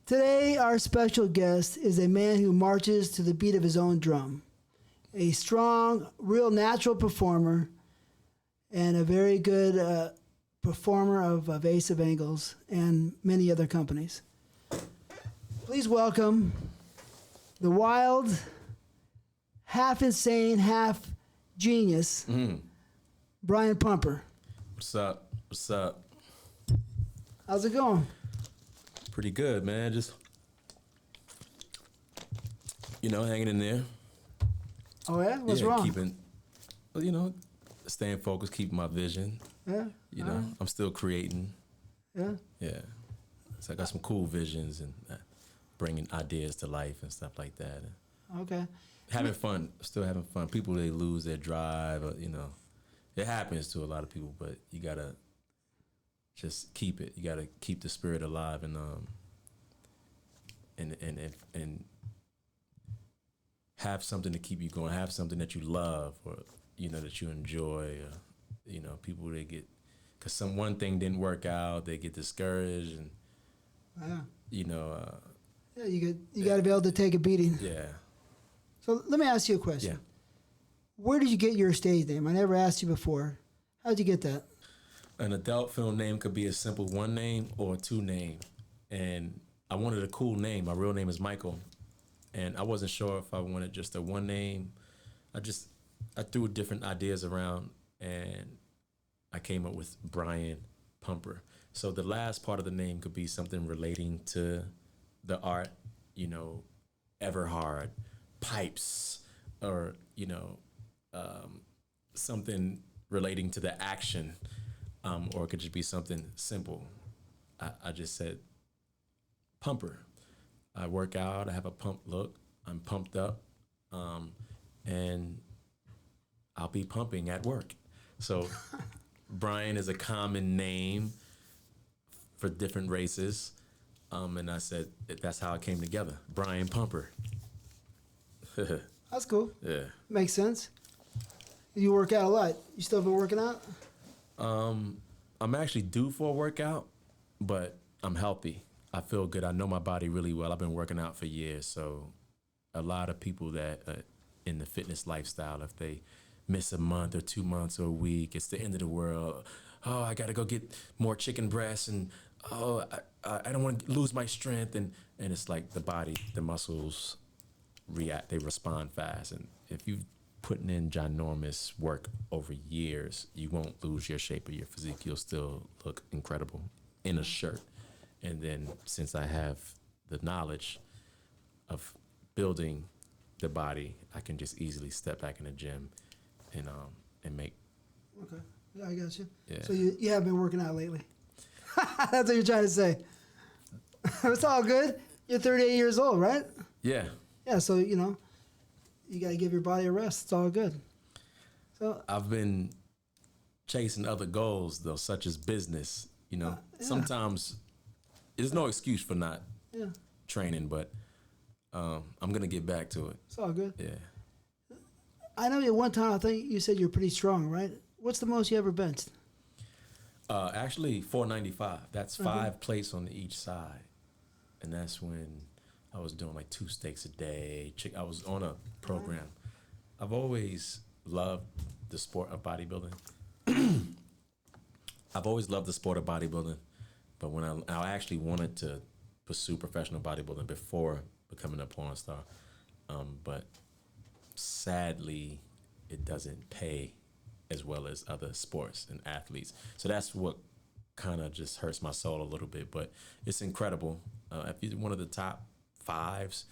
Today, our special guest is a man who marches to the beat of his own drum. A strong, real natural performer and a very good performer of evasive angles and many other companies. Please welcome the wild, half insane, half genius, Brian Pumper. What's up? What's up? How's it going? Pretty good, man. Just, hanging in there. Oh, yeah? What's wrong? Staying focused, keeping my vision. Yeah? I'm still creating. Yeah? Yeah. So I got some cool visions and bringing ideas to life and stuff like that. Okay. Having fun, still having fun. People, they lose their drive, It happens to a lot of people, but you got to just keep it. You got to keep the spirit alive and have something to keep you going. Have something that you love or that you enjoy. People, they get, because one thing didn't work out, they get discouraged and you got to be able to take a beating. Yeah. So let me ask you a question. Yeah. Where did you get your stage name? I never asked you before. How'd you get that? An adult film name could be a simple one name or two name. And I wanted a cool name. My real name is Michael. And I wasn't sure if I wanted just a one name. I threw different ideas around and I came up with Brian Pumper. So the last part of the name could be something relating to the art, Everhard, pipes, or, something relating to the action. Or it could just be something simple. I just said pumper. I work out, I have a pump look, I'm pumped up, and I'll be pumping at work. So Brian is a common name for different races. And I said that's how it came together. Brian Pumper. That's cool. Yeah. Makes sense. You work out a lot. You still been working out? I'm actually due for a workout, but I'm healthy. I feel good. I know my body really well. I've been working out for years. So a lot of people that in the fitness lifestyle, if they miss a month or 2 months or a week, it's the end of the world. Oh, I got to go get more chicken breasts and I don't want to lose my strength. And it's like the body, the muscles react, they respond fast. And if you putting in ginormous work over years, you won't lose your shape or your physique. You'll still look incredible in a shirt. And then since I have the knowledge of building the body, I can just easily step back in the gym and make. Okay. Yeah, I got you. Yeah. So you have been working out lately. That's what you're trying to say. It's all good. You're 38 years old, right? Yeah. Yeah, so, you got to give your body a rest. It's all good. So I've been chasing other goals, though, such as business. Sometimes there's no excuse for not training, but I'm going to get back to it. It's all good. Yeah. I know at one time, I think you said you're pretty strong, right? What's the most you ever benched? Actually, 495. That's 5 plates on each side. And that's when I was doing like 2 steaks a day. I was on a program. I've always loved the sport of bodybuilding. But when I actually wanted to pursue professional bodybuilding before becoming a porn star. But sadly, it doesn't pay as well as other sports and athletes. So that's what kind of just hurts my soul a little bit. But it's incredible. If you're one of the top 5s,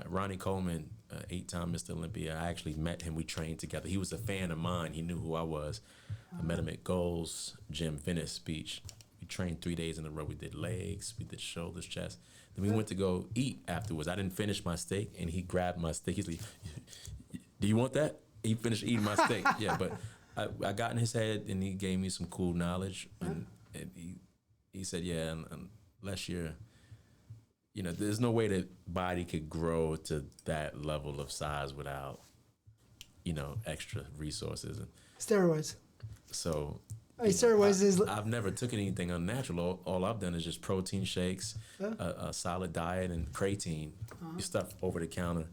Ronnie Coleman, 8-time Mr. Olympia, I actually met him. We trained together. He was a fan of mine. He knew who I was. I met him at Gold's Gym, Venice Beach. We trained 3 days in a row. We did legs, we did shoulders, chest. Then we went to go eat afterwards. I didn't finish my steak, and he grabbed my steak. He's like, "Do you want that?" He finished eating my steak. Yeah, but I got in his head, and he gave me some cool knowledge. And he said, "Yeah, unless you're, there's no way that body could grow to that level of size without, extra resources." And steroids. so He started wasting his. I've never took anything unnatural. All I've done is just protein shakes, a solid diet, and creatine, stuff over the counter.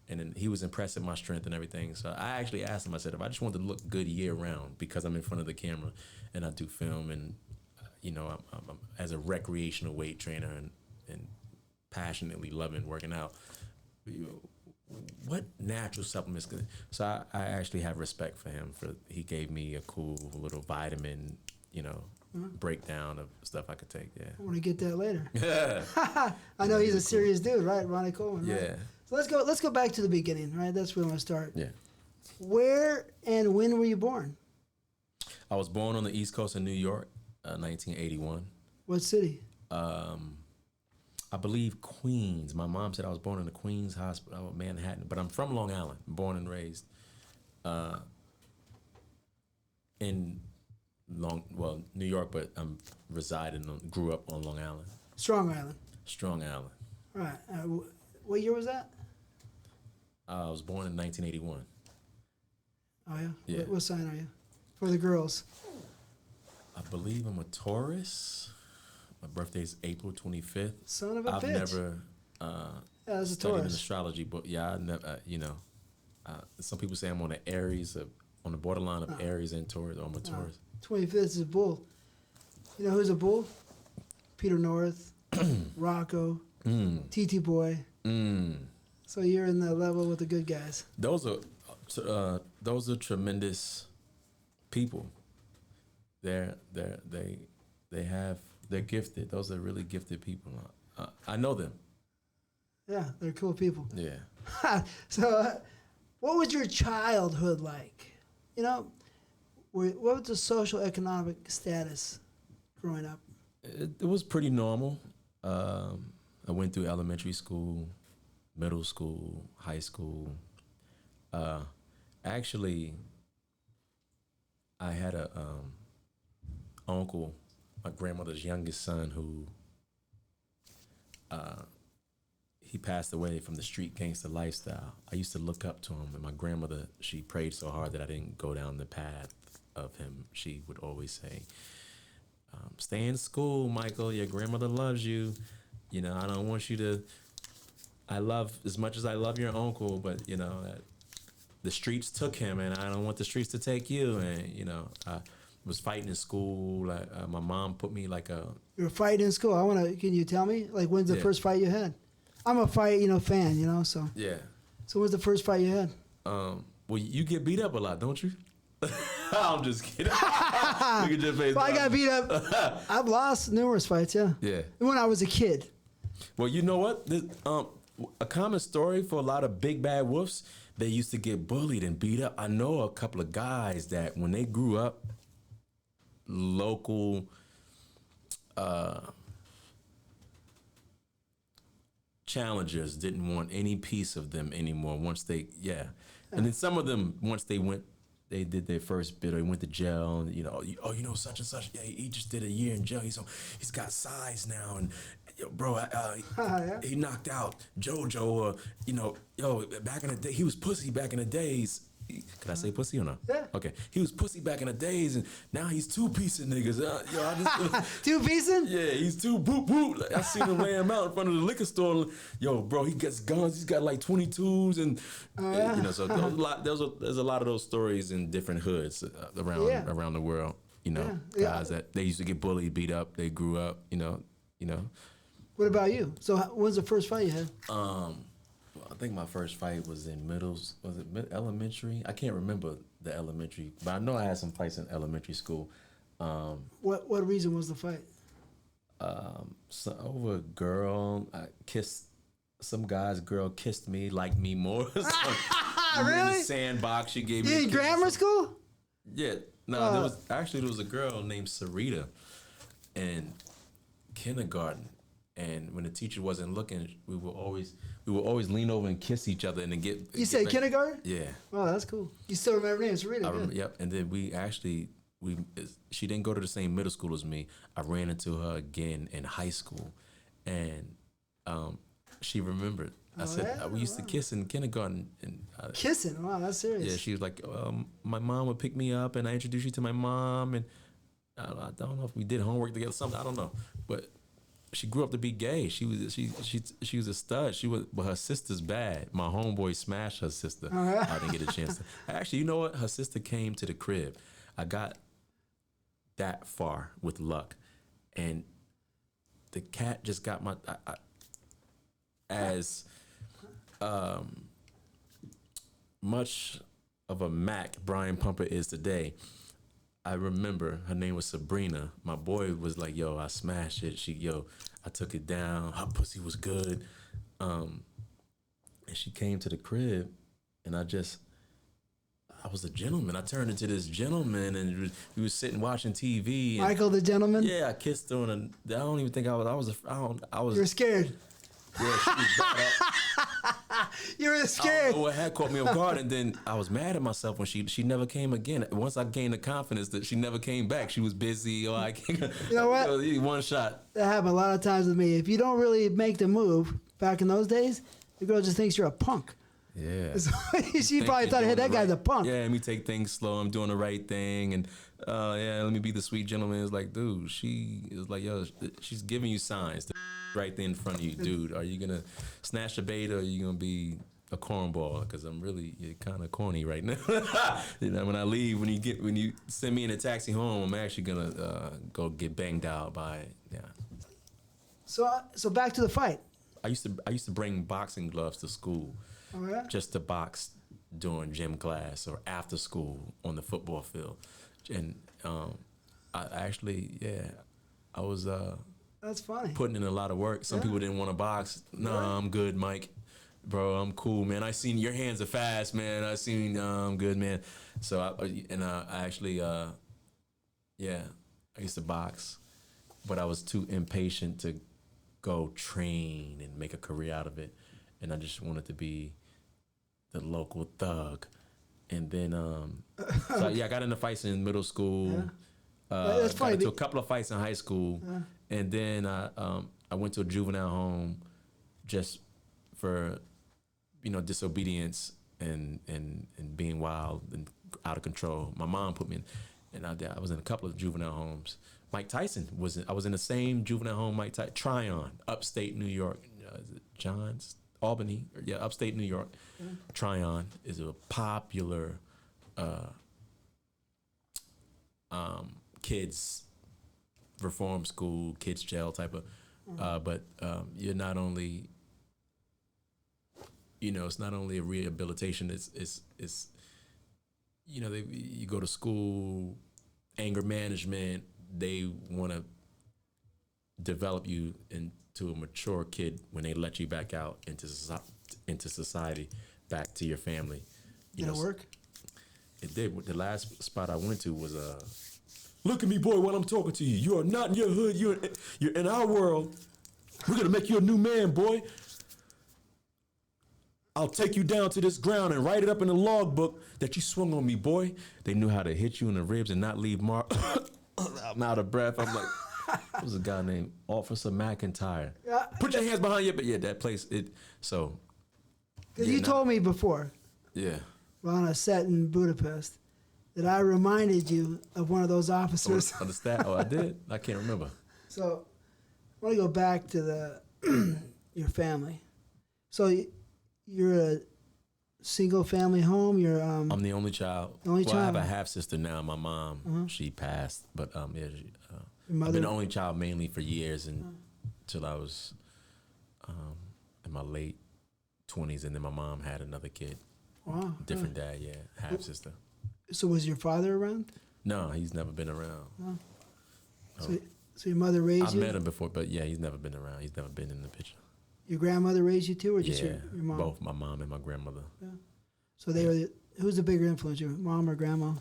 And then he was impressed at my strength and everything. So I actually asked him, I said, if I just wanted to look good year round because I'm in front of the camera and I do film and, you know, I'm as a recreational weight trainer and passionately loving working out, what natural supplements could... So I actually have respect for him. He gave me a cool little vitamin, you know, breakdown of stuff I could take. Yeah. I want to get that later. Yeah. I know he's a serious dude, right? Ronnie Coleman. Right? Yeah. So let's go back to the beginning, right? That's where I want to start. Yeah. Where and when were you born? I was born on the East Coast of New York, 1981. What city? I believe Queens. My mom said I was born in the Queens Hospital, Manhattan, but I'm from Long Island, born and raised in New York, but I'm grew up on Long Island. Strong Island. Strong Island. All right. What year was that? I was born in 1981. Oh, yeah? Yeah. What sign are you? For the girls. I believe I'm a Taurus. My birthday is April 25th. Son of a I've bitch. never that's a studied an Taurus. astrology book. Yeah, I never, some people say I'm on the Aries, on the borderline of Aries and Taurus, or I'm a Taurus. 25th is a bull. You know who's a bull? Peter North, Rocco, TTBoy. So you're in the level with the good guys. Those are tremendous people. They're gifted. Those are really gifted people. I know them. Yeah, they're cool people. Yeah. So, what was your childhood like? You know, what was the social economic status growing up? It was pretty normal. I went through elementary school, middle school, high school. Actually, I had a uncle, my grandmother's youngest son, who he passed away from the street gangster lifestyle. I used to look up to him, and my grandmother, she prayed so hard that I didn't go down the path of him. She would always say, stay in school, Michael, your grandmother loves you. You know, I don't want you to, as much as I love your uncle, but you know, the streets took him and I don't want the streets to take you. And, you know, I was fighting in school. My mom put me like a... You were fighting in school. Can you tell me? Like, when's the first fight you had? I'm a fight, fan, so. Yeah. So when's the first fight you had? Well, you get beat up a lot, don't you? I'm just kidding. I got beat up. I've lost numerous fights, yeah. Yeah. When I was a kid. Well, you know what? A common story for a lot of big bad wolves, they used to get bullied and beat up. I know a couple of guys that when they grew up, local challengers didn't want any piece of them anymore once they, And then some of them, once they did their first bit or he went to jail, and, such and such, he just did a year in jail. He's got size now, and bro, he knocked out JoJo, back in the day, he was pussy back in the days. Can I say pussy or no? Yeah. Okay. He was pussy back in the days, and now he's two-piecing niggas. Two-piecing? Yeah, he's two boop boop. I seen him lay him out in front of the liquor store. Yo, bro, he gets guns. He's got like 22s, and so there's a lot of those stories in different hoods around the world. Guys that they used to get bullied, beat up. They grew up. What about you? So when's the first fight you had? I think my first fight was in elementary? I can't remember the elementary, but I know I had some fights in elementary school. What reason was the fight? So over a girl, I kissed some guy's girl, kissed me, liked me more. So really? In the sandbox, she gave me. You in grammar school? Yeah. No, there was a girl named Sarita in kindergarten. And when the teacher wasn't looking, we would always lean over and kiss each other and then get. You say kindergarten? Yeah. Oh, that's cool. You still remember names? Really? I remember, yep. And then she didn't go to the same middle school as me. I ran into her again in high school, and she remembered. I said we used to kiss in kindergarten. And kissing? Wow, that's serious. Yeah, she was like, my mom would pick me up, and I introduced you to my mom, and I don't know if we did homework together, something, I don't know. But she grew up to be gay. She was a stud. But her sister's bad. My homeboy smashed her sister. I didn't get a chance to. Actually, you know what? Her sister came to the crib. I got that far with luck, and the cat just got my as much of a Mac Brian Pumper is today. I remember her name was Sabrina. My boy was like, yo, I smashed it. I took it down. Her pussy was good. And she came to the crib, and I was a gentleman. I turned into this gentleman, and we was sitting watching TV. And, Michael the gentleman? yeah, I kissed her, and I don't even think I was. You were scared. Yeah, she was brought up. You were I scared. don't know what had caught me off guard, and then I was mad at myself when she never came again. Once I gained the confidence that she never came back, she was busy. Or I can't. You know what? One shot. That happened a lot of times with me. If you don't really make the move back in those days, the girl just thinks you're a punk. Yeah. She probably thought, hey, that guy's a punk. Yeah, let me take things slow. I'm doing the right thing, and yeah, let me be the sweet gentleman. It's like, dude, she is like, yo, she's giving you signs. The right there in front of you, dude. Are you gonna snatch the bait, or are you gonna be a cornball? Because you're kind of corny right now. You know, when I leave, when you send me in a taxi home, I'm actually gonna go get banged out by So back to the fight. I used to bring boxing gloves to school. Oh, yeah? Just to box during gym class or after school on the football field. And I was That's funny. putting in a lot of work. Some people didn't want to box. No, Right. I'm good, Mike. Bro, I'm cool, man. I seen your hands are fast, man. I seen I'm good, man. So I actually I used to box, but I was too impatient to go train and make a career out of it. And I just wanted to be the local thug. And then, I got into fights in middle school. That's funny. Got into a couple of fights in high school. And then I went to a juvenile home just for, disobedience and being wild and out of control. My mom put me in, and I was in a couple of juvenile homes. Mike Tyson I was in the same juvenile home Mike Tyson, Tryon, upstate New York. Is it Johns? Albany, upstate New York. Tryon is a popular kids reform school, kids jail type of. But you're not only, it's not only a rehabilitation. It's you go to school, anger management. They want to develop you into a mature kid when they let you back out into society, back to your family. Did it work? It did. The last spot I went to was look at me, boy, while I'm talking to you. You are not in your hood. You're in our world. We're gonna make you a new man, boy. I'll take you down to this ground and write it up in the logbook that you swung on me, boy. They knew how to hit you in the ribs and not leave mark. I'm out of breath. I'm like, there was a guy named Officer McIntyre. Put your hands behind you. But yeah, that place, so. You told me before. Yeah. We're on a set in Budapest that I reminded you of one of those officers. On the stat? Oh, I did? I can't remember. So I want to go back to your family. So you're a single family home. I'm the only child. I have a half sister now. My mom, she passed, but I've been the only child mainly for years until I was in my late 20s, and then my mom had another kid. Wow. Different dad, half sister. So was your father around? No, he's never been around. Oh. So your mother raised you? I met him before, but he's never been around. He's never been in the picture. Your grandmother raised you too, or just your mom? Both my mom and my grandmother. Yeah. So they were. Who's the bigger influence, your mom or grandma?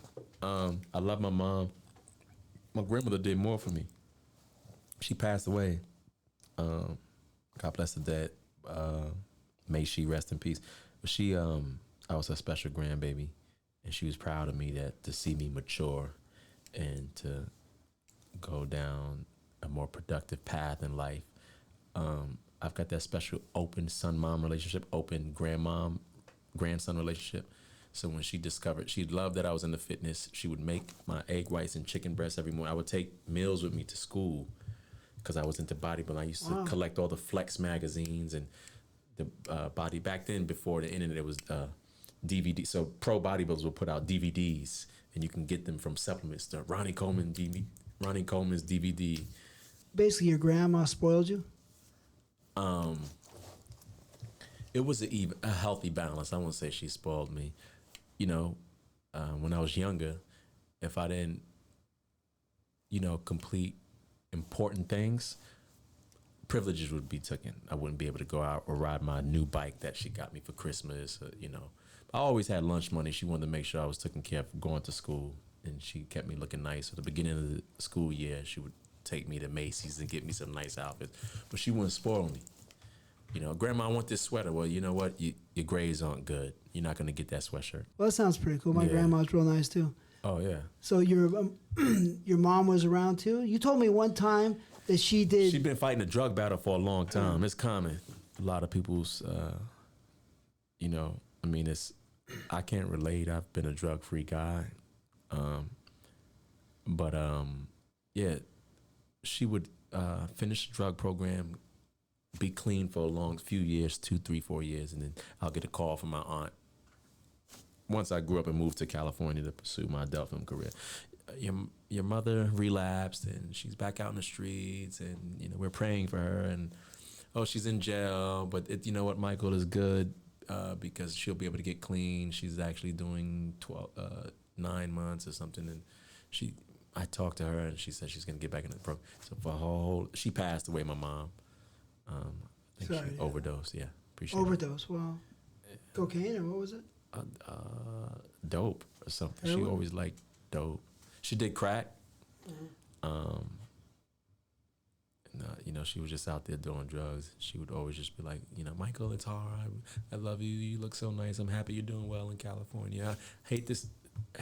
I love my mom. My grandmother did more for me. She passed away. God bless the dead. May she rest in peace. But I was her special grandbaby, and she was proud of me to see me mature and to go down a more productive path in life. I've got that special open son-mom relationship, open grandmom-grandson relationship So when she discovered, she loved that I was into fitness. She would make my egg whites and chicken breasts every morning. I would take meals with me to school because I was into bodybuilding. I used to collect all the Flex magazines and the body. Back then, before the internet, it was DVD. So pro bodybuilders would put out DVDs, and you can get them from supplements. The Ronnie Coleman's DVD. Basically, your grandma spoiled you? It was a healthy balance. I won't say she spoiled me. You know, when I was younger, if I didn't, complete important things, privileges would be taken. I wouldn't be able to go out or ride my new bike that she got me for Christmas. I always had lunch money. She wanted to make sure I was taken care of going to school, and she kept me looking nice. At the beginning of the school year, she would take me to Macy's and get me some nice outfits, but she wouldn't spoil me. Grandma, I want this sweater. Well, you know what? Your grades aren't good. You're not going to get that sweatshirt. Well, that sounds pretty cool. My grandma's real nice, too. Oh, yeah. So your mom was around, too? You told me one time that she did... She's been fighting a drug battle for a long time. It's common. A lot of people's, I can't relate. I've been a drug-free guy. She would finish the drug program, be clean for a long few years, 2, 3, 4 years, and then I'll get a call from my aunt. Once I grew up and moved to California to pursue my adult film career, your mother relapsed and she's back out in the streets, and we're praying for her, and she's in jail, but you know what, Michael, is good because she'll be able to get clean. She's actually doing 9 months or something, and I talked to her and she said she's gonna get back in the program. So she passed away, my mom. I think she overdosed. Yeah, appreciate Overdose. Well, cocaine or what was it? Dope or something. Heroin? She always liked dope. She did crack. She was just out there doing drugs. She would always just be like, Michael, it's hard. I love you. You look so nice. I'm happy you're doing well in California. I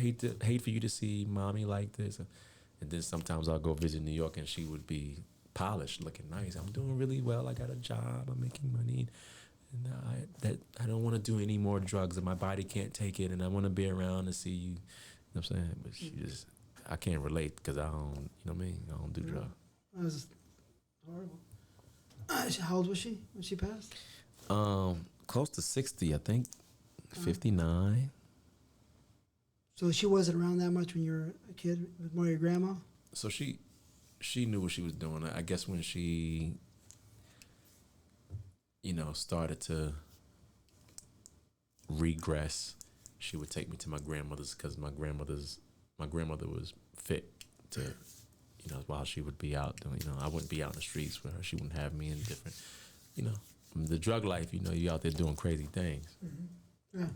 hate for you to see mommy like this. And then sometimes I'll go visit New York and she would be polished, looking nice. I'm doing really well. I got a job. I'm making money. And I don't want to do any more drugs, and my body can't take it, and I want to be around to see you. You know what I'm saying? But I can't relate because I don't, I don't do drugs. That was horrible. How old was she when she passed? Close to 60, I think. 59. So she wasn't around that much when you were a kid with more your grandma? So she knew what she was doing. I guess when she, started to regress, she would take me to my grandmother's because my grandmother was fit to, while she would be out doing, I wouldn't be out in the streets with her. She wouldn't have me in different, the drug life, you out there doing crazy things. Mm-hmm. Yeah.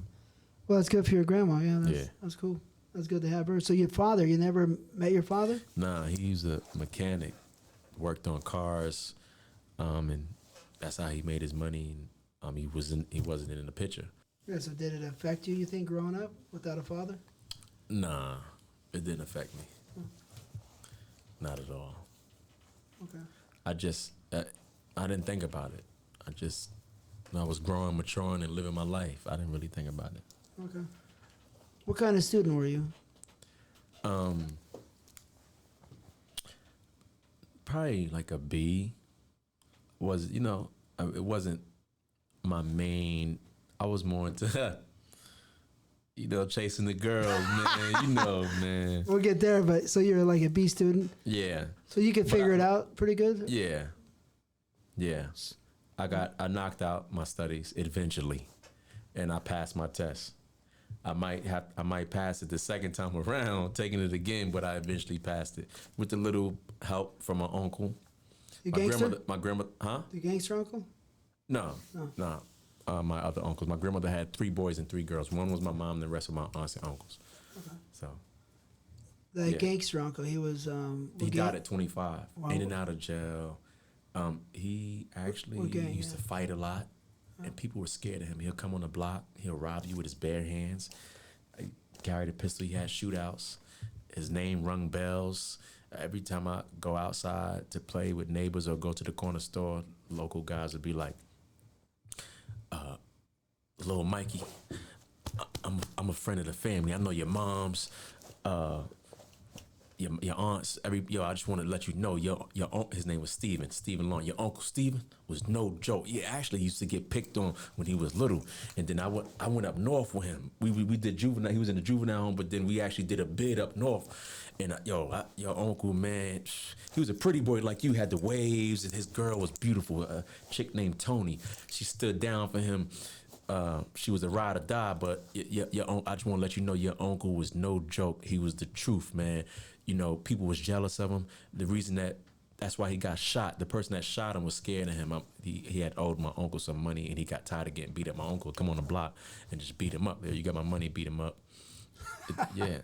Well, that's good for your grandma. Yeah, that's cool. That's good to have her. So your father, you never met your father? Nah, he was a mechanic, worked on cars, and that's how he made his money. And he wasn't in the picture. Yeah. So did it affect you think, growing up without a father? Nah, it didn't affect me. Not at all. Okay. I didn't think about it. I was growing, maturing, and living my life. I didn't really think about it. Okay. What kind of student were you? Probably like a B. It wasn't my main. I was more into, chasing the girls, man. Man. We'll get there, but so you're like a B student? Yeah. So you could figure it out pretty good? Yeah. Yeah. I knocked out my studies eventually, and I passed my test. I might pass it the second time around, taking it again, but I eventually passed it with a little help from my uncle. Your gangster? My grandmother, huh? The gangster uncle? No. My other uncles. My grandmother had 3 boys and 3 girls. One was my mom, the rest were my aunts and uncles. Okay. So. The gangster uncle, he was... he died at 25, in and out of jail. He actually used to fight a lot. And people were scared of him. He'll come on the block. He'll rob you with his bare hands. He carried a pistol. He had shootouts. His name rung bells. Every time I go outside to play with neighbors or go to the corner store, local guys would be like, little Mikey, I'm a friend of the family. I know your mom's, your aunts. I just want to let you know your his name was Stephen Long. Your uncle Stephen was no joke. He actually used to get picked on when he was little. And then I went up north with him. We did juvenile. He was in the juvenile home, but then we actually did a bid up north. And your uncle, man, he was a pretty boy like you. Had the waves, and his girl was beautiful. A chick named Tony. She stood down for him. She was a ride or die, but I just want to let you know your uncle was no joke. He was the truth, man. You know, people was jealous of him. The reason that's why he got shot. The person that shot him was scared of him. He had owed my uncle some money, and he got tired of getting beat up. My uncle would come on the block and just beat him up. There, you got my money, beat him up. Yeah.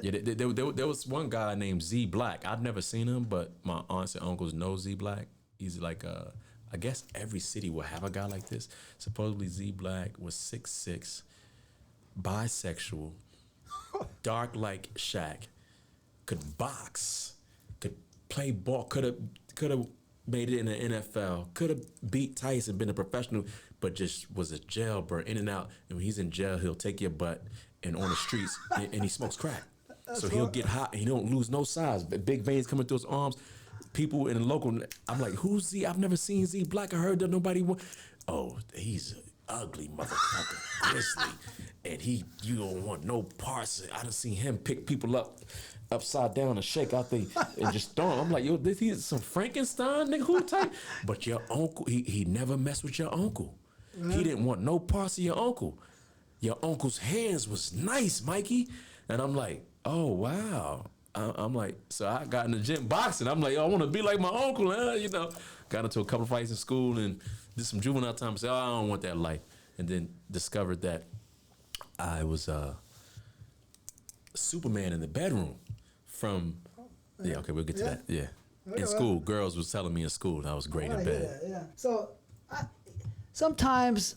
Yeah, there was one guy named Z Black. I've never seen him, but my aunts and uncles know Z Black. He's like I guess every city will have a guy like this. Supposedly Z Black was 6'6", bisexual, dark like Shaq, could box, could play ball, could have made it in the NFL, could have beat Tyson, been a professional, but just was a jailbird, in and out. And when he's in jail, he'll take your butt and on the streets, and he smokes crack. So he'll get hot and he don't lose no size. Big veins coming through his arms. People in the local, I'm like, who's Z? I've never seen Z Black. I heard that nobody want. Oh, he's an ugly motherfucker, grizzly, and you don't want no parts. I done seen him pick people up upside down and shake out and just throw them. I'm like, yo, he's some Frankenstein nigga, who type? But your uncle, he never messed with your uncle. He didn't want no parts of your uncle. Your uncle's hands was nice, Mikey, and I'm like, oh wow. I'm like, so I got in the gym boxing. I'm like, I want to be like my uncle, you know. Got into a couple of fights in school and did some juvenile time. Said, I don't want that life. And then discovered that I was Superman in the bedroom from, yeah, okay, we'll get to that. Yeah. In school, girls was telling me in school that I was great in bed. Yeah. So sometimes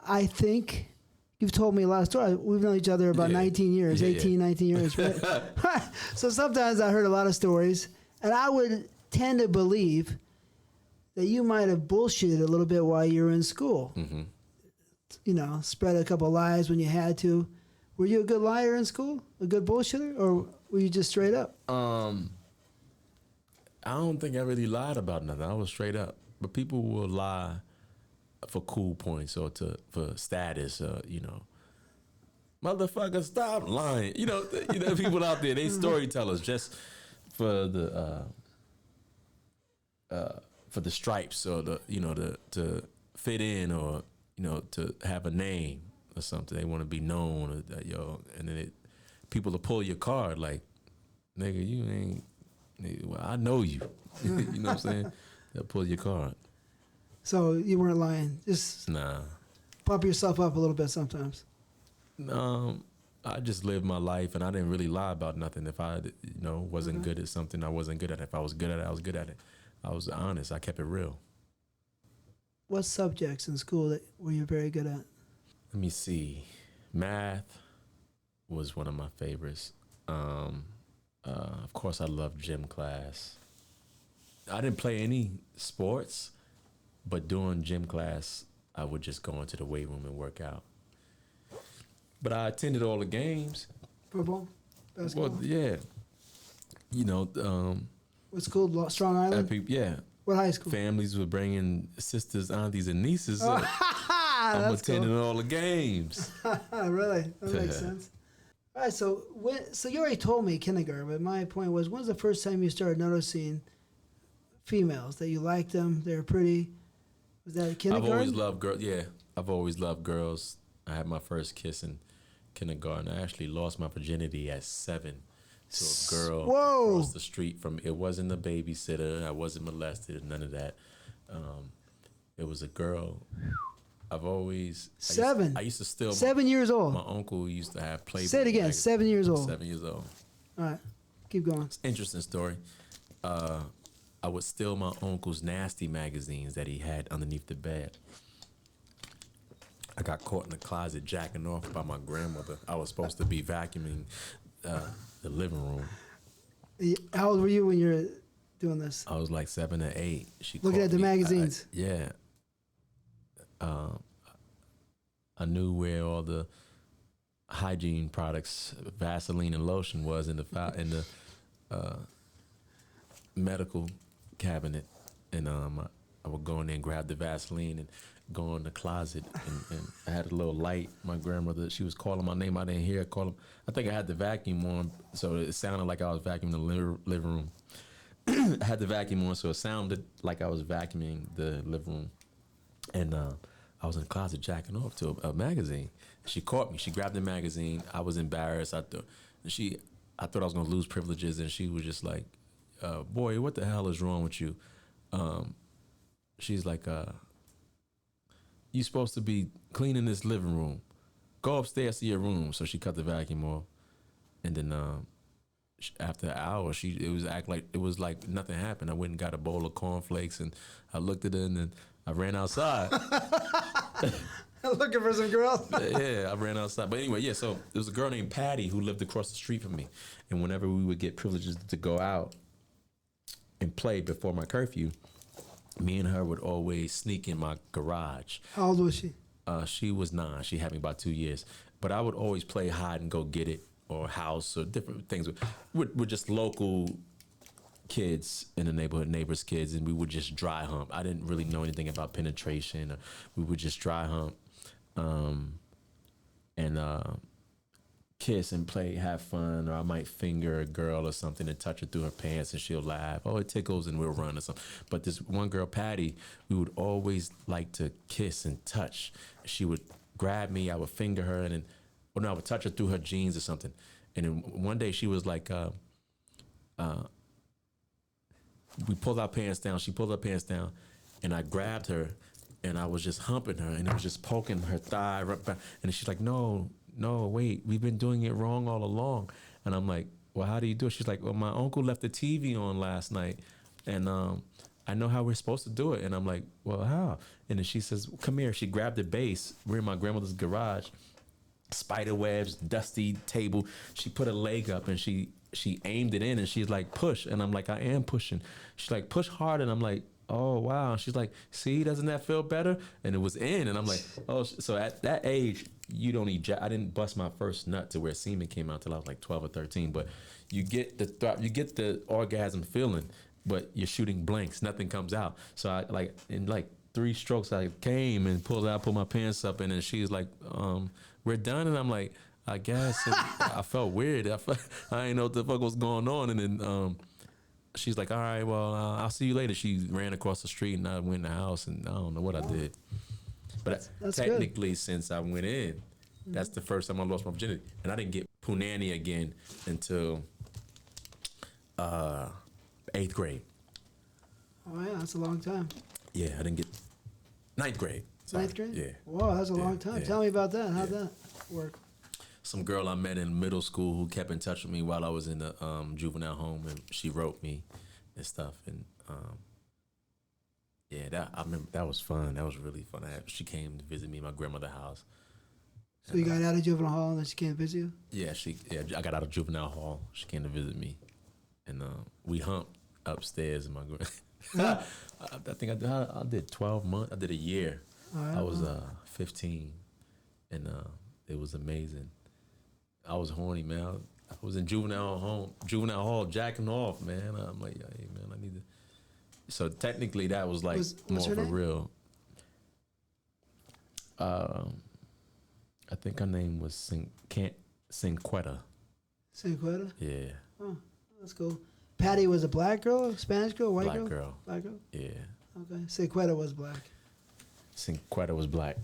I think, you've told me a lot of stories. We've known each other about 19 years, 18, 19 years, right? So sometimes I heard a lot of stories, and I would tend to believe that you might have bullshitted a little bit while you were in school. Mm-hmm. You know, spread a couple of lies when you had to. Were you a good liar in school? A good bullshitter? Or were you just straight up? I don't think I really lied about nothing. I was straight up. But people will lie for cool points or for status, you know. Motherfucker, stop lying. You know, people out there, they storytellers just for the stripes or to fit in or, you know, to have a name or something. They want to be known or and then people will pull your card like, nigga, you ain't, well, I know you. You know what I'm saying? They'll pull your card. So you weren't lying. Just pump yourself up a little bit sometimes. I just lived my life, and I didn't really lie about nothing. If I, wasn't good at something, I wasn't good at it. If I was good at it, I was good at it. I was honest. I kept it real. What subjects in school were you very good at? Let me see. Math was one of my favorites. Of course, I loved gym class. I didn't play any sports. But during gym class, I would just go into the weight room and work out. But I attended all the games. Football? Basketball? Well, yeah. You know. What school? Strong Island? Yeah. What high school? Families were bringing sisters, aunties, and nieces. I'm attending all the games. Really? That makes sense. All right, so you already told me kindergarten, but my point was, when's the first time you started noticing females, that you liked them, they were pretty? Was that kindergarten? I've always loved girls. Yeah, I've always loved girls. I had my first kiss in kindergarten. I actually lost my virginity at 7 to a girl across the street from. It wasn't a babysitter. I wasn't molested. None of that. It was a girl. I've always 7. I used to steal. 7 years old. My uncle used to have Playboy. Say it again. 7 years old. 7 years old. All right, keep going. It's an interesting story. I would steal my uncle's nasty magazines that he had underneath the bed. I got caught in the closet jacking off by my grandmother. I was supposed to be vacuuming the living room. How old were you when you were doing this? I was like 7 or 8. Looking at the magazines. Yeah. I knew where all the hygiene products, Vaseline and lotion, was in the medical cabinet, and I would go in there and grab the Vaseline and go in the closet, and I had a little light. My grandmother, she was calling my name. I didn't hear her call him. I think I had the vacuum on, so it sounded like I was vacuuming the living room. I had the vacuum on, so it sounded like I was vacuuming the living room, and I was in the closet jacking off to a magazine. She caught me. She grabbed the magazine. I was embarrassed. I thought I was gonna lose privileges, and she was just like, "Boy, what the hell is wrong with you?" She's like, "You supposed to be cleaning this living room. Go upstairs to your room." So she cut the vacuum off, and then after an hour, it was like nothing happened. I went and got a bowl of cornflakes, and I looked at it, and then I ran outside. Looking for some girls. Yeah, I ran outside. But anyway, yeah, so there was a girl named Patty who lived across the street from me. And whenever we would get privileges to go out and play before my curfew, me and her would always sneak in my garage. How old was she? She was 9. She had me about 2 years. But I would always play hide and go get it, or house, or different things with just local kids in the neighborhood, neighbors' kids, and we would just dry hump. I didn't really know anything about penetration. We would just dry hump, and kiss and play, have fun, or I might finger a girl or something and touch her through her pants, and she'll laugh. Oh, it tickles, and we'll run or something. But this one girl, Patty, we would always like to kiss and touch. She would grab me, I would finger her, and then, I would touch her through her jeans or something. And then one day she was like, we pulled our pants down. She pulled her pants down, and I grabbed her, and I was just humping her, and it was just poking her thigh. And she's like, no, wait, we've been doing it wrong all along. And I'm like, well, how do you do it? She's like, well, my uncle left the TV on last night, and I know how we're supposed to do it. And I'm like, well, how? And then she says, come here. She grabbed the base. We're in my grandmother's garage. Spider webs, dusty table. She put a leg up, and she aimed it in, and she's like, push. And I'm like, I am pushing. She's like, push hard. And I'm like, oh, wow. And she's like, see, doesn't that feel better? And it was in. And I'm like, oh, so at that age, you don't need, I didn't bust my first nut to where semen came out till I was like 12 or 13. But you get the orgasm feeling, but you're shooting blanks. Nothing comes out. So I in 3 strokes, I came and pulled my pants up, and then she's like, we're done. And I'm like, I guess. And I felt weird. I didn't know what the fuck was going on. And then she's like, all right, well, I'll see you later. She ran across the street, and I went in the house, and I don't know what I did. But that's technically, since I went in, that's the first time I lost my virginity. And I didn't get punani again until 8th grade. Oh, yeah, that's a long time. Yeah, I didn't get 9th grade. Sorry. 9th grade? Yeah. Wow, that's a long time. Yeah. Tell me about that. How'd that work? Some girl I met in middle school who kept in touch with me while I was in the juvenile home, and she wrote me and stuff. And I remember that was fun. That was really fun. She came to visit me at my grandmother's house. So you got out of juvenile hall and then she came to visit you? Yeah, I got out of juvenile hall. She came to visit me, and we humped upstairs in my I think I did 12 months. I did a year. I was 15, and it was amazing. I was horny, man. I was in juvenile hall, jacking off, man. I'm like, hey, man, I need to. So technically, that was like more for real. I think her name was Cinquetta. Cinquetta? Yeah. Oh, that's cool. Patty was a black girl, Spanish girl, white girl? Black girl. Black girl? Yeah. Okay. Cinquetta was black. Cinquetta was black.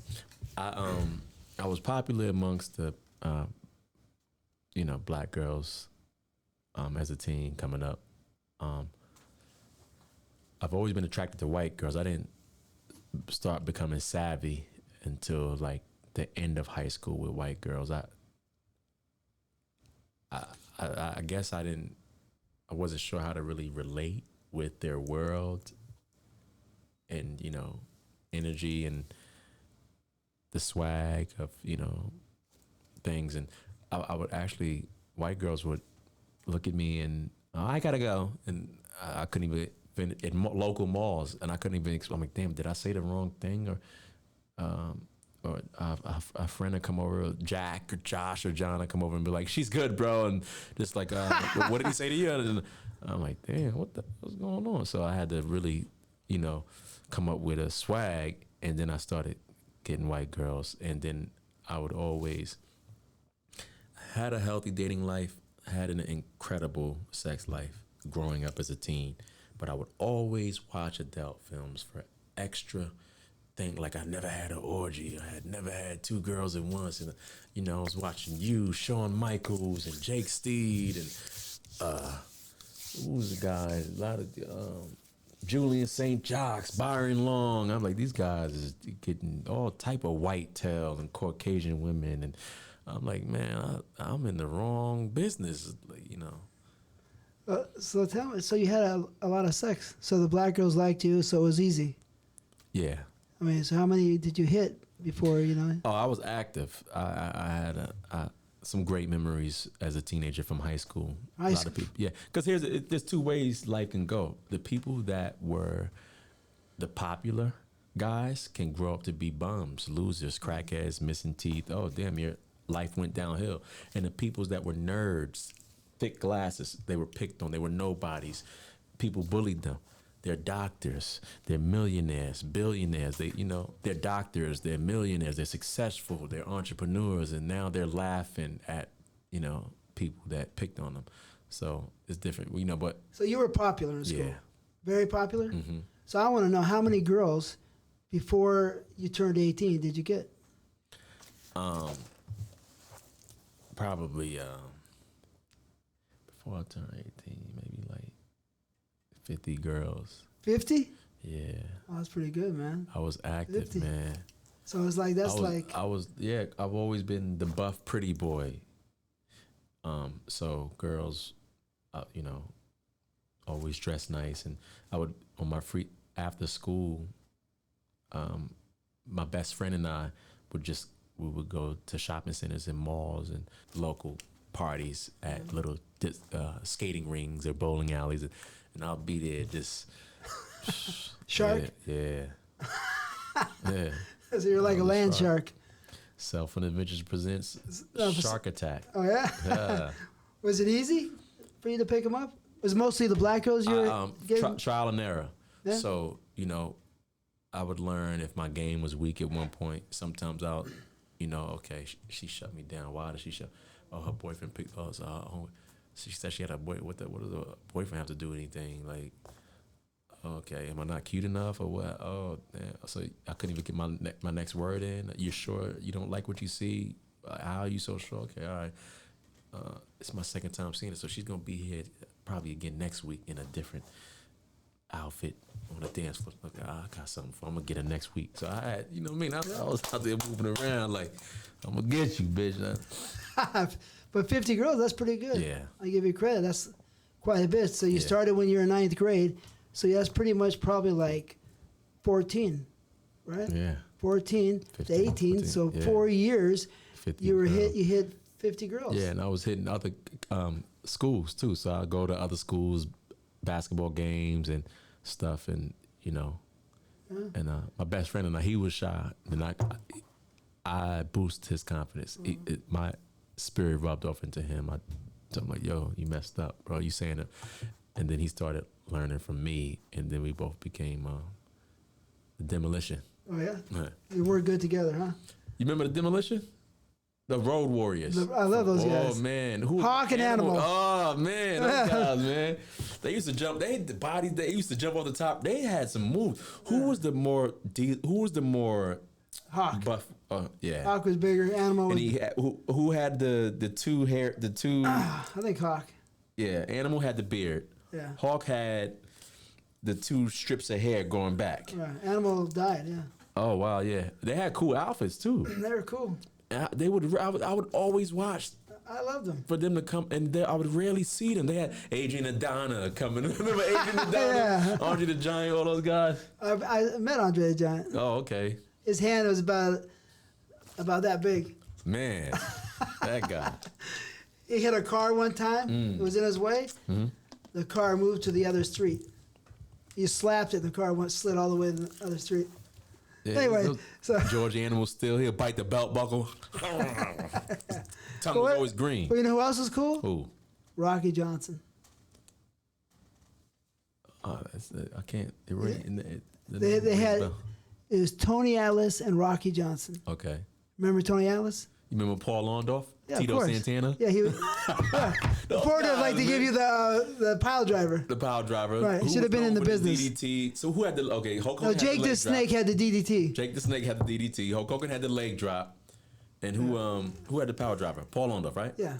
I was popular amongst the black girls as a teen coming up. I've always been attracted to white girls. I didn't start becoming savvy until like the end of high school with white girls. I guess I wasn't sure how to really relate with their world and, energy and the swag of, things. And I would actually, white girls would look at me and, I gotta go. And I couldn't even, in local malls, and I couldn't even, I'm like, damn, did I say the wrong thing? Or or a friend would come over, Jack or Josh or John would come over and be like, "She's good, bro," and just like, "What did he say to you?" And I'm like, "Damn, what's going on?" So I had to really, come up with a swag, and then I started getting white girls, and then I would always had a healthy dating life, had an incredible sex life growing up as a teen, but I would always watch adult films for extra thing. Like I never had an orgy. I had never had two girls at once, and I was watching you, Shawn Michaels, and Jake Steed, and who was the guy? A lot of Julian St. Jacques, Byron Long. I'm like, these guys is getting all type of white tail and Caucasian women, and I'm like, man, I'm in the wrong business, So tell me, so you had a lot of sex. So the black girls liked you, so it was easy. Yeah. I mean, so how many did you hit before, Oh, I was active. I had some great memories as a teenager from high school. A lot of people, yeah. Because there's two ways life can go. The people that were the popular guys can grow up to be bums, losers, crackheads, missing teeth. Oh, damn, your life went downhill. And the peoples that were nerds, thick glasses, they were picked on. They were nobodies. People bullied them. They're doctors. They're millionaires, billionaires. They're doctors. They're millionaires. They're successful. They're entrepreneurs, and now they're laughing at people that picked on them. So it's different, But so you were popular in school, yeah, very popular. Mm-hmm. So I want to know, how many girls before you turned 18 did you get? Probably before I turned 18, maybe like 50 girls. 50? Yeah. Oh, that's pretty good, man. I was active, 50. man. So it's like, I've always been the buff pretty boy. So girls, always dress nice, and I would, on my free after school, my best friend and I we would go to shopping centers and malls and local parties at little skating rings or bowling alleys, and I'll be there just shark. Yeah. Yeah. So you're like a land shark. Self and Adventures presents Shark Attack. Oh yeah. Yeah. Was it easy for you to pick them up? Was it mostly the black girls you were getting? Trial and error. Yeah. So I would learn if my game was weak at one point. Sometimes I'll, okay, she shut me down. Why did she shut? Oh, her boyfriend picked us. She said she had a boy. What does a boyfriend have to do with anything? Like, okay, am I not cute enough or what? Oh, damn. So I couldn't even get my next word in. You sure you don't like what you see? How are you so sure? Okay, all right. It's my second time seeing it, so she's gonna be here probably again next week in a different outfit on the dance floor. Okay, I got something for. I'm gonna get her next week. So I had, I was out there moving around like, I'm gonna get you, bitch. But 50 girls, that's pretty good. Yeah. I give you credit. That's quite a bit. So you started when you were in 9th grade. So that's pretty much probably like 14, right? Yeah. 14 to 18. 14, so yeah. 4 years, 50 you girls. hit 50 girls. Yeah, and I was hitting other schools too. So I go to other schools, basketball games and stuff, and and my best friend and he was shy, and I boosted his confidence. My spirit rubbed off into him. I told him like, "Yo, you messed up, bro. You saying it," and then he started learning from me, and then we both became the Demolition. Oh yeah. Yeah. You work good together, huh? You remember the Demolition? The Road Warriors. I love those guys. Oh man, Hawk and Animal. Oh man, those guys, man. They used to jump. They had the bodies. They used to jump off the top. They had some moves. Who was the more Hawk. buff? Yeah. Hawk was bigger. Animal was. And he had, who had the two hair? The two. I think Hawk. Yeah. Animal had the beard. Yeah. Hawk had the two strips of hair going back. Right. Animal died. Yeah. Oh wow, yeah. They had cool outfits too. They were cool. I would always watch I loved them. for them to come, and I would rarely see them. They had Adrian Adana coming. Remember Adrian Adana, Yeah. Andre the Giant, all those guys? I met Andre the Giant. Oh, okay. His hand was about that big. Man, that guy. He hit a car one time. It was in his way. Mm-hmm. The car moved to the other street. He slapped it. The car slid all the way to the other street. Yeah, Anyway, so George Animal still, he'll bite the belt buckle. Tongue was always green. But you know who else is cool? Who? Rocky Johnson. Oh, I can't. They had it was Tony Atlas and Rocky Johnson. Okay. Remember Tony Atlas? You remember Paul Orndorff? Yeah, Tito of course. Santana? Yeah, he was. The Ford would like to give you the pile driver. The pile driver. Right, he should have been in the business. DDT. So who had the Hulk Hogan? No, Jake the Snake had the DDT. Jake the Snake had the DDT. Hulk Hogan had the leg drop. And who had the power driver? Paul Orndorff, right? Yeah.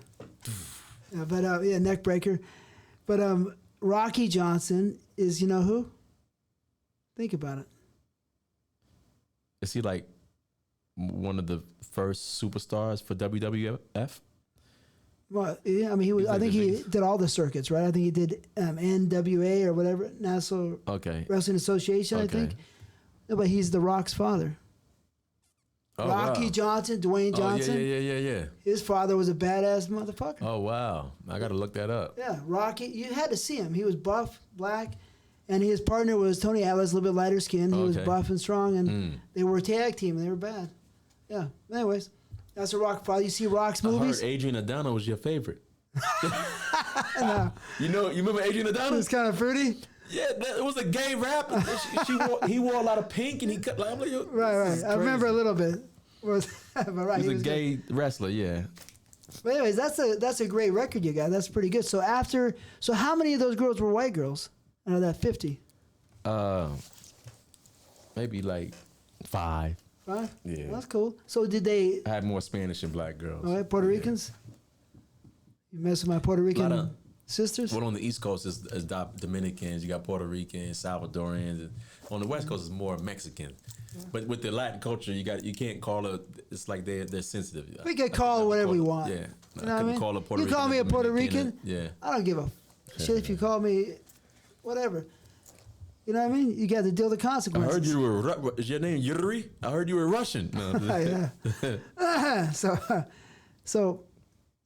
Yeah, but neck breaker. But Rocky Johnson is, you know who? Think about it. Is he like one of the first superstars for WWF? Well, yeah, I mean, he was. I think he did all the circuits, right? I think he did NWA or whatever, National Wrestling Association, I think. No, but he's The Rock's father. Oh, Rocky wow. Johnson, Dwayne Johnson. Oh, yeah. His father was a badass motherfucker. Oh, wow. I got to look that up. Yeah, Rocky. You had to see him. He was buff, black, and his partner was Tony Atlas, a little bit lighter skinned. He was buff and strong, and they were a tag team, and they were bad. Yeah. Anyways, that's a Rock father. You see Rock's movies? I heard Adrian Adana was your favorite. No. You remember Adrian Adana? It's kind of fruity. Yeah, it was a gay rapper. He wore a lot of pink, and he cut like, Right. I remember a little bit. But right, he was a gay wrestler, yeah. But anyways, that's a great record you got. That's pretty good. So how many of those girls were white girls out of that 50? Maybe like 5. 5? Yeah. That's cool. So did they? I had more Spanish and black girls. All right, Puerto Ricans. You mess with my Puerto Rican sisters? Well, on the East Coast is Dominicans. You got Puerto Ricans, Salvadorians. And on the West Coast is more Mexican. Yeah. But with the Latin culture, you can't call it. It's like they're sensitive. We can call it whatever we want. Yeah, you know what I mean? Call it Puerto you call me a Puerto Rican? Yeah. I don't give a shit if you call me whatever. You know what I mean? You got to deal with the consequences. I heard you were. Is your name Yuri? I heard you were Russian. No. Yeah. So,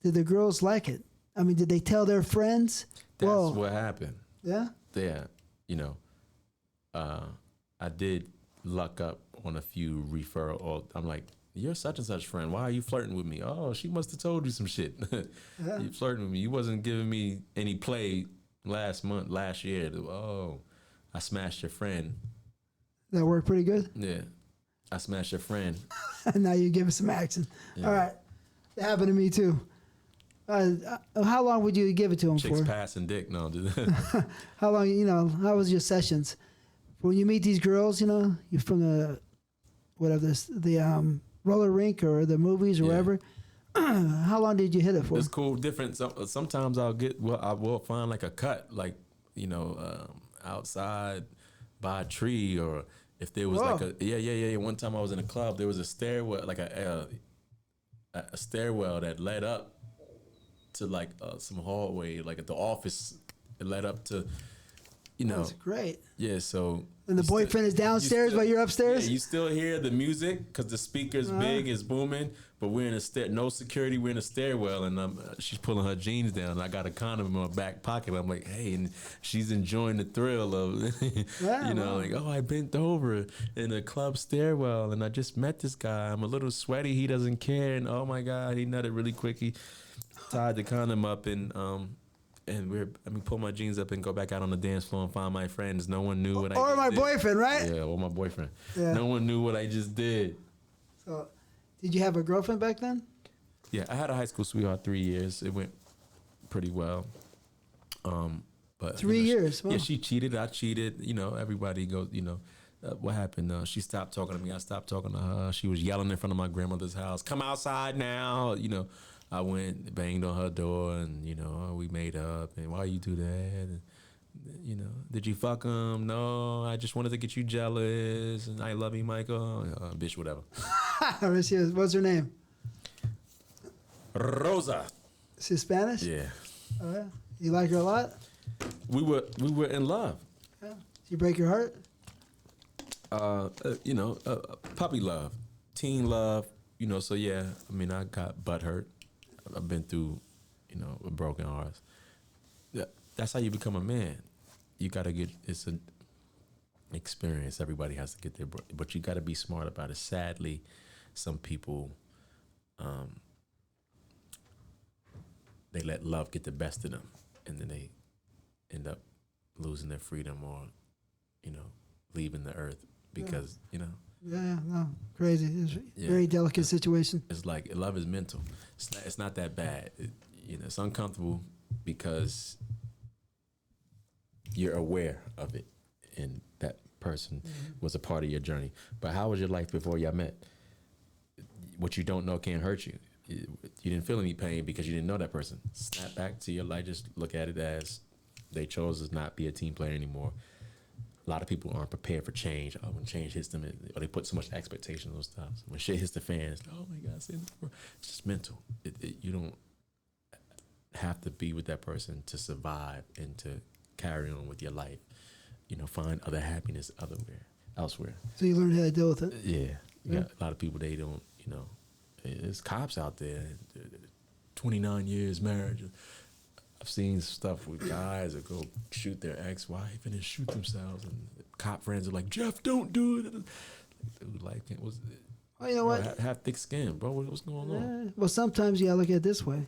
did the girls like it? I mean, did they tell their friends? That's what happened. Yeah? Yeah. I did luck up on a few referral. I'm like, you're such and such friend. Why are you flirting with me? Oh, she must have told you some shit. Yeah. You flirting with me. You wasn't giving me any play last year. Oh, I smashed your friend. That worked pretty good? Yeah. I smashed your friend. And now you give us some action. Yeah. All right. That happened to me too. How long would you give it to him for? Chicks passing dick. No. How long, how was your sessions? When you meet these girls, you're from the roller rink or the movies or wherever. How long did you hit it for? It's cool. Different. Sometimes I will find like a cut, like, outside by a tree, or if there was like a, One time I was in a club, there was a stairwell, like a stairwell that led up to like some hallway, like at the office. It led up to, That's great. Yeah, so. And the boyfriend is downstairs while you're upstairs? Yeah, you still hear the music because the speaker's big, it's booming, but we're in a no security, we're in a stairwell, and she's pulling her jeans down, and I got a condom in my back pocket. I'm like, hey, and she's enjoying the thrill of, like, oh, I bent over in a club stairwell, and I just met this guy. I'm a little sweaty, he doesn't care, and oh my God, he nutted really quick. He tied the condom up, and pull my jeans up and go back out on the dance floor and find my friends. No one knew what I did. Or my boyfriend, right? Yeah, or my boyfriend. Yeah. No one knew what I just did. So, did you have a girlfriend back then? Yeah, I had a high school sweetheart 3 years. It went pretty well. But 3 years? Yeah, she cheated. I cheated. Everybody goes, what happened? She stopped talking to me. I stopped talking to her. She was yelling in front of my grandmother's house, come outside now, I went, banged on her door, and, we made up, and why you do that? And, did you fuck him? No, I just wanted to get you jealous, and I love you, Michael. Bitch, whatever. What's her name? Rosa. She's Spanish? Yeah. Oh, yeah. You like her a lot? We were in love. Yeah. Did you break your heart? Puppy love, teen love, so yeah, I got butt hurt. I've been through, broken hearts. Yeah, that's how you become a man. You gotta experience. Everybody has to get their, but you got to be smart about it. Sadly, some people, they let love get the best of them, and then they end up losing their freedom, or, you know, leaving the earth because, you know. Yeah, no, crazy. It's a very delicate situation. It's like love is mental. It's not that bad. You know, it's uncomfortable because you're aware of it, and that person was a part of your journey. But how was your life before y'all met? What you don't know can't hurt you. You didn't feel any pain because you didn't know that person. Snap back to your life. Just look at it as they chose to not be a team player anymore. A lot of people aren't prepared for change. Oh, when change hits them, or they put so much expectation on those times. When shit hits the fan, it's like, oh my God, it's just mental. You don't have to be with that person to survive and to carry on with your life. You know, find other happiness elsewhere. So you learned how to deal with it. Yeah. You got a lot of people, they don't, you know, there's cops out there, 29 years marriage. I've seen stuff with guys that go shoot their ex-wife and then shoot themselves, and cop friends are like, Jeff, don't do it. Dude, like, you know what? Have thick skin, bro. What's going on? Well, sometimes you gotta look at it this way.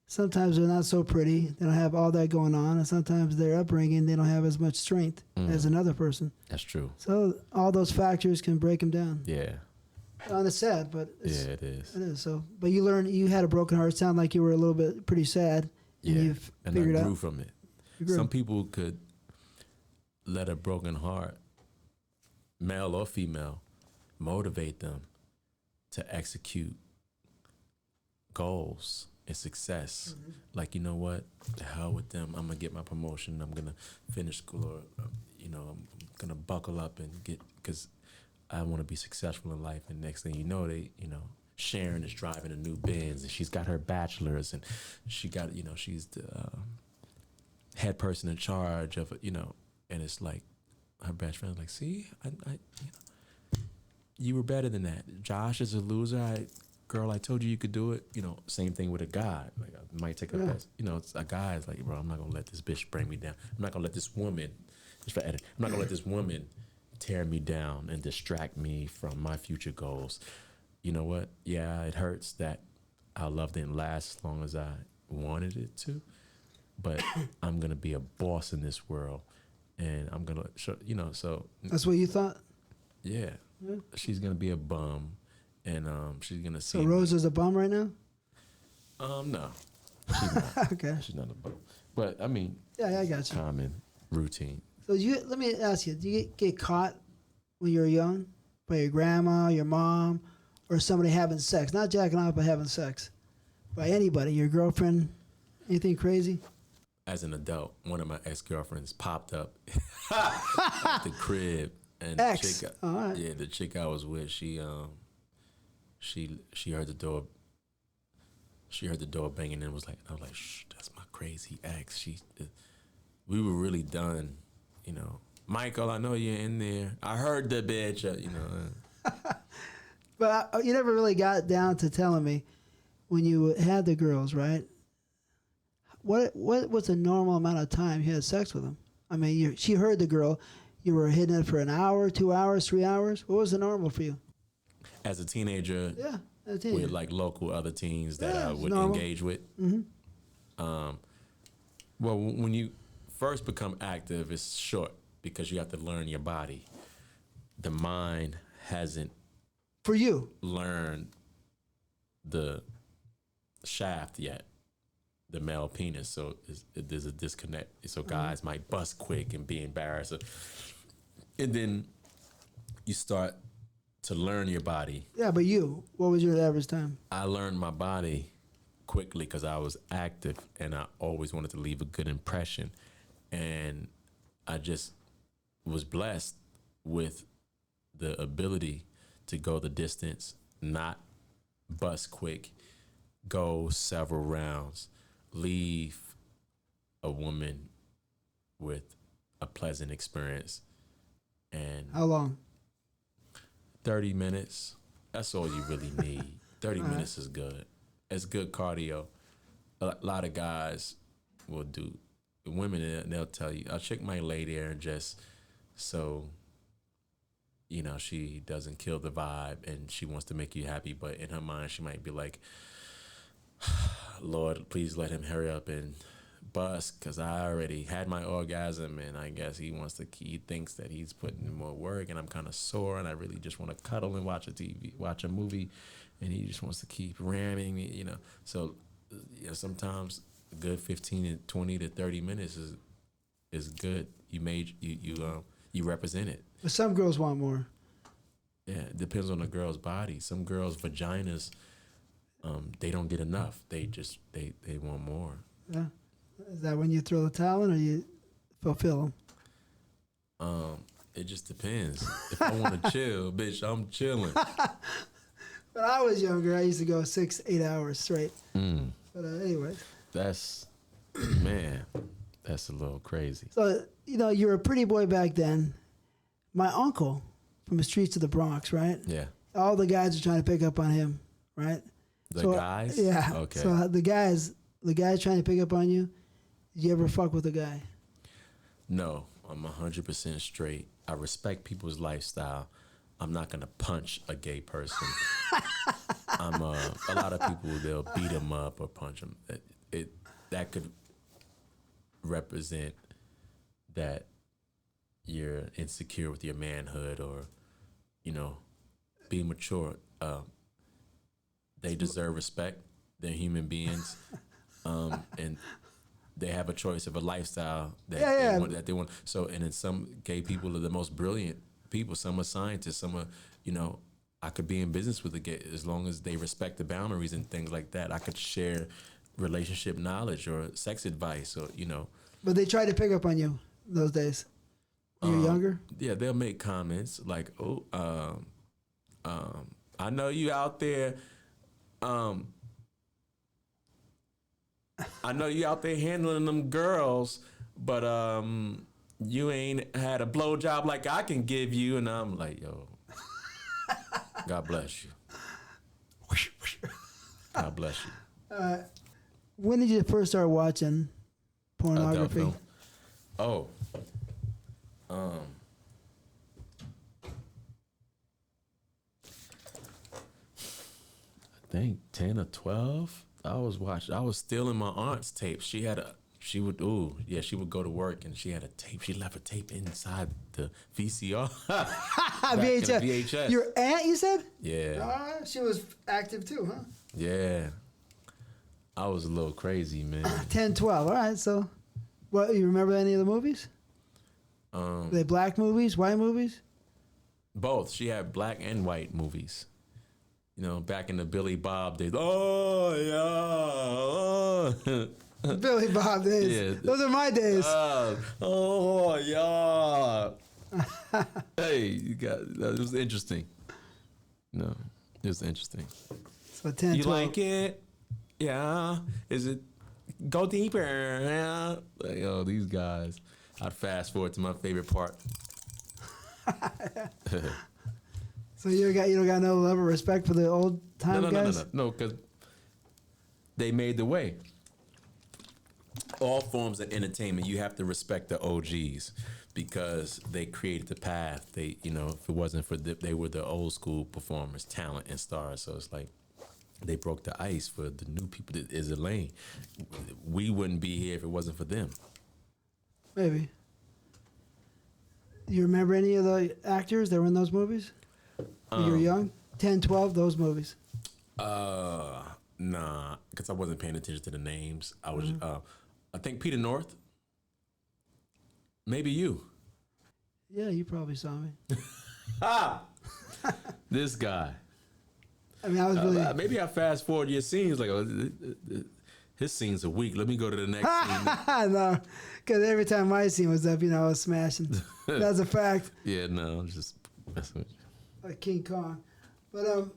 Sometimes they're not so pretty. They don't have all that going on, and sometimes their upbringing, they don't have as much strength as another person. That's true. So all those factors can break them down. Yeah. And it's sad, but it is. It is. So, but you learned. You had a broken heart. It sounded like you were a little bit pretty sad. Yeah, and I grew out. from it. Some people could let a broken heart, male or female, motivate them to execute goals and success. Like, you know what? The hell with them. I'm gonna get my promotion. I'm gonna finish school, or you know, I'm gonna buckle up and get, because I want to be successful in life. And next thing you know, Sharon is driving a new Benz, and she's got her bachelor's, and she got, you know, she's the head person in charge of, you know, and it's like her best friend's like, see, I you know, you were better than that. Josh is a loser. Girl, I told you could do it. You know, same thing with a guy. Like, I might take a best, you know, it's a guy is like, bro, I'm not gonna let this bitch bring me down. I'm not gonna let this woman, just for edit, I'm not gonna let this woman tear me down and distract me from my future goals. You know what? Yeah, it hurts that our love didn't last as long as I wanted it to, but I'm gonna be a boss in this world, and I'm gonna show, you know. So that's what you thought. Yeah. She's gonna be a bum, and she's gonna see. So Rose is a bum right now. No, she's not. Okay, she's not a bum. But I mean, yeah, I got you. Common routine. So let me ask you: do you get caught when you were young by your grandma, your mom, or somebody having sex? Not jacking off, but having sex by anybody. Your girlfriend, anything crazy? As an adult, one of my ex-girlfriends popped up at the crib, and Ex. The chick I was with, she heard the door. She heard the door banging and was like, I was like, shh, that's my crazy ex. We were really done, you know. Michael, I know you're in there. I heard the bitch, you know. But you never really got down to telling me when you had the girls, right? What was the normal amount of time you had sex with them? I mean, she heard the girl. You were hitting it for an hour, 2 hours, 3 hours. What was the normal for you? As a teenager, yeah, as a teenager. With like local other teens that I would normal. engage with. Well, when you first become active, it's short because you have to learn your body. The mind hasn't for you learned the shaft yet, the male penis. So there's a disconnect. So guys might bust quick and be embarrassed, and then you start to learn your body. Yeah, but what was your average time? I learned my body quickly because I was active and I always wanted to leave a good impression, and I just was blessed with the ability to go the distance, not bust quick, go several rounds, leave a woman with a pleasant experience. And how long? 30 minutes. That's all you really need. 30 minutes is good. It's good cardio. A lot of guys will do, women, they'll tell you, a chick might lay there and just so you know, she doesn't kill the vibe and she wants to make you happy, but in her mind she might be like, Lord, please let him hurry up and bust, because I already had my orgasm, and I guess he thinks that he's putting in more work, and I'm kind of sore, and I really just want to cuddle and watch a movie, and he just wants to keep ramming me, you know. So, you know, sometimes a good 15 to 20 to 30 minutes is good. You represent it. But some girls want more. Yeah, it depends on the girl's body. Some girls' vaginas, they don't get enough. They want more. Yeah. Is that when you throw the towel in or you fulfill them? It just depends. If I want to chill, bitch, I'm chilling. When I was younger, I used to go 6-8 hours straight. But anyway. That's a little crazy. So, you know, you were a pretty boy back then. My uncle from the streets of the Bronx, right? Yeah. All the guys are trying to pick up on him, right? The guys? Yeah. Okay. So the guys trying to pick up on you, did you ever fuck with a guy? No, I'm 100% straight. I respect people's lifestyle. I'm not gonna punch a gay person. A lot of people, they'll beat them up or punch them. That could represent that you're insecure with your manhood, or, you know, be mature. They deserve respect. They're human beings, and they have a choice of a lifestyle that they want. So, and then some gay people are the most brilliant people. Some are scientists. Some are, you know, I could be in business with a gay as long as they respect the boundaries and things like that. I could share relationship knowledge or sex advice, or, you know. But they tried to pick up on you those days. When you were younger? Yeah, they'll make comments like, "Oh, I know you out there. I know you out there handling them girls, but you ain't had a blowjob like I can give you." And I'm like, "Yo, God bless you. God bless you." When did you first start watching pornography? Oh. I think 10 or 12. I was stealing my aunt's tapes. She would go to work and she had a tape. She left a tape inside the VCR. VHS. VHS. Your aunt, you said? Yeah. She was active too, huh? Yeah. I was a little crazy, man. 10, 12. All right, so what, you remember any of the movies? Were they black movies, white movies? Both. She had black and white movies. You know, back in the Billy Bob days. Oh, yeah. Billy Bob days. Yeah. Those are my days. Oh, yeah. Hey, it was interesting. No, it was interesting. So 10, you 12. like it? Yeah. Is it? Go deeper. Yeah. Like, oh, these guys. I'd fast forward to my favorite part. So you don't got no love or respect for the old time guys? No, because they made the way. All forms of entertainment, you have to respect the OGs because they created the path. They, you know, if it wasn't for them, they were the old school performers, talent and stars. So it's like they broke the ice for the new people that is a lane. We wouldn't be here if it wasn't for them. Maybe. You remember any of the actors that were in those movies? When you were young? 10, 12, those movies. Nah, because I wasn't paying attention to the names. I was, I think Peter North. Maybe you. Yeah, you probably saw me. This guy. I mean, I was really... maybe I fast forward your scenes, like, his scene's a week. Let me go to the next scene. No, because every time my scene was up, you know, I was smashing. That's a fact. Yeah, no, I'm just messing with you. Like King Kong. But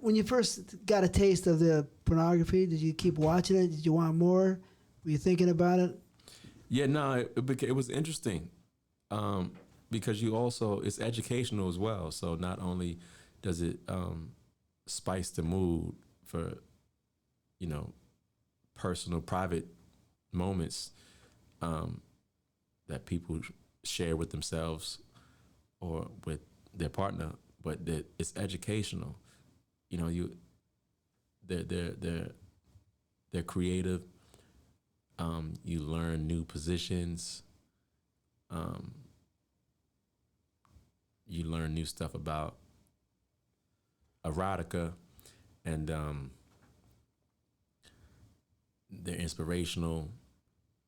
when you first got a taste of the pornography, did you keep watching it? Did you want more? Were you thinking about it? Yeah, no, it was interesting because it's educational as well. So not only does it spice the mood for, you know, personal, private moments that people share with themselves or with their partner, but that it's educational. You know, they're creative. You learn new positions. You learn new stuff about erotica, and they're inspirational,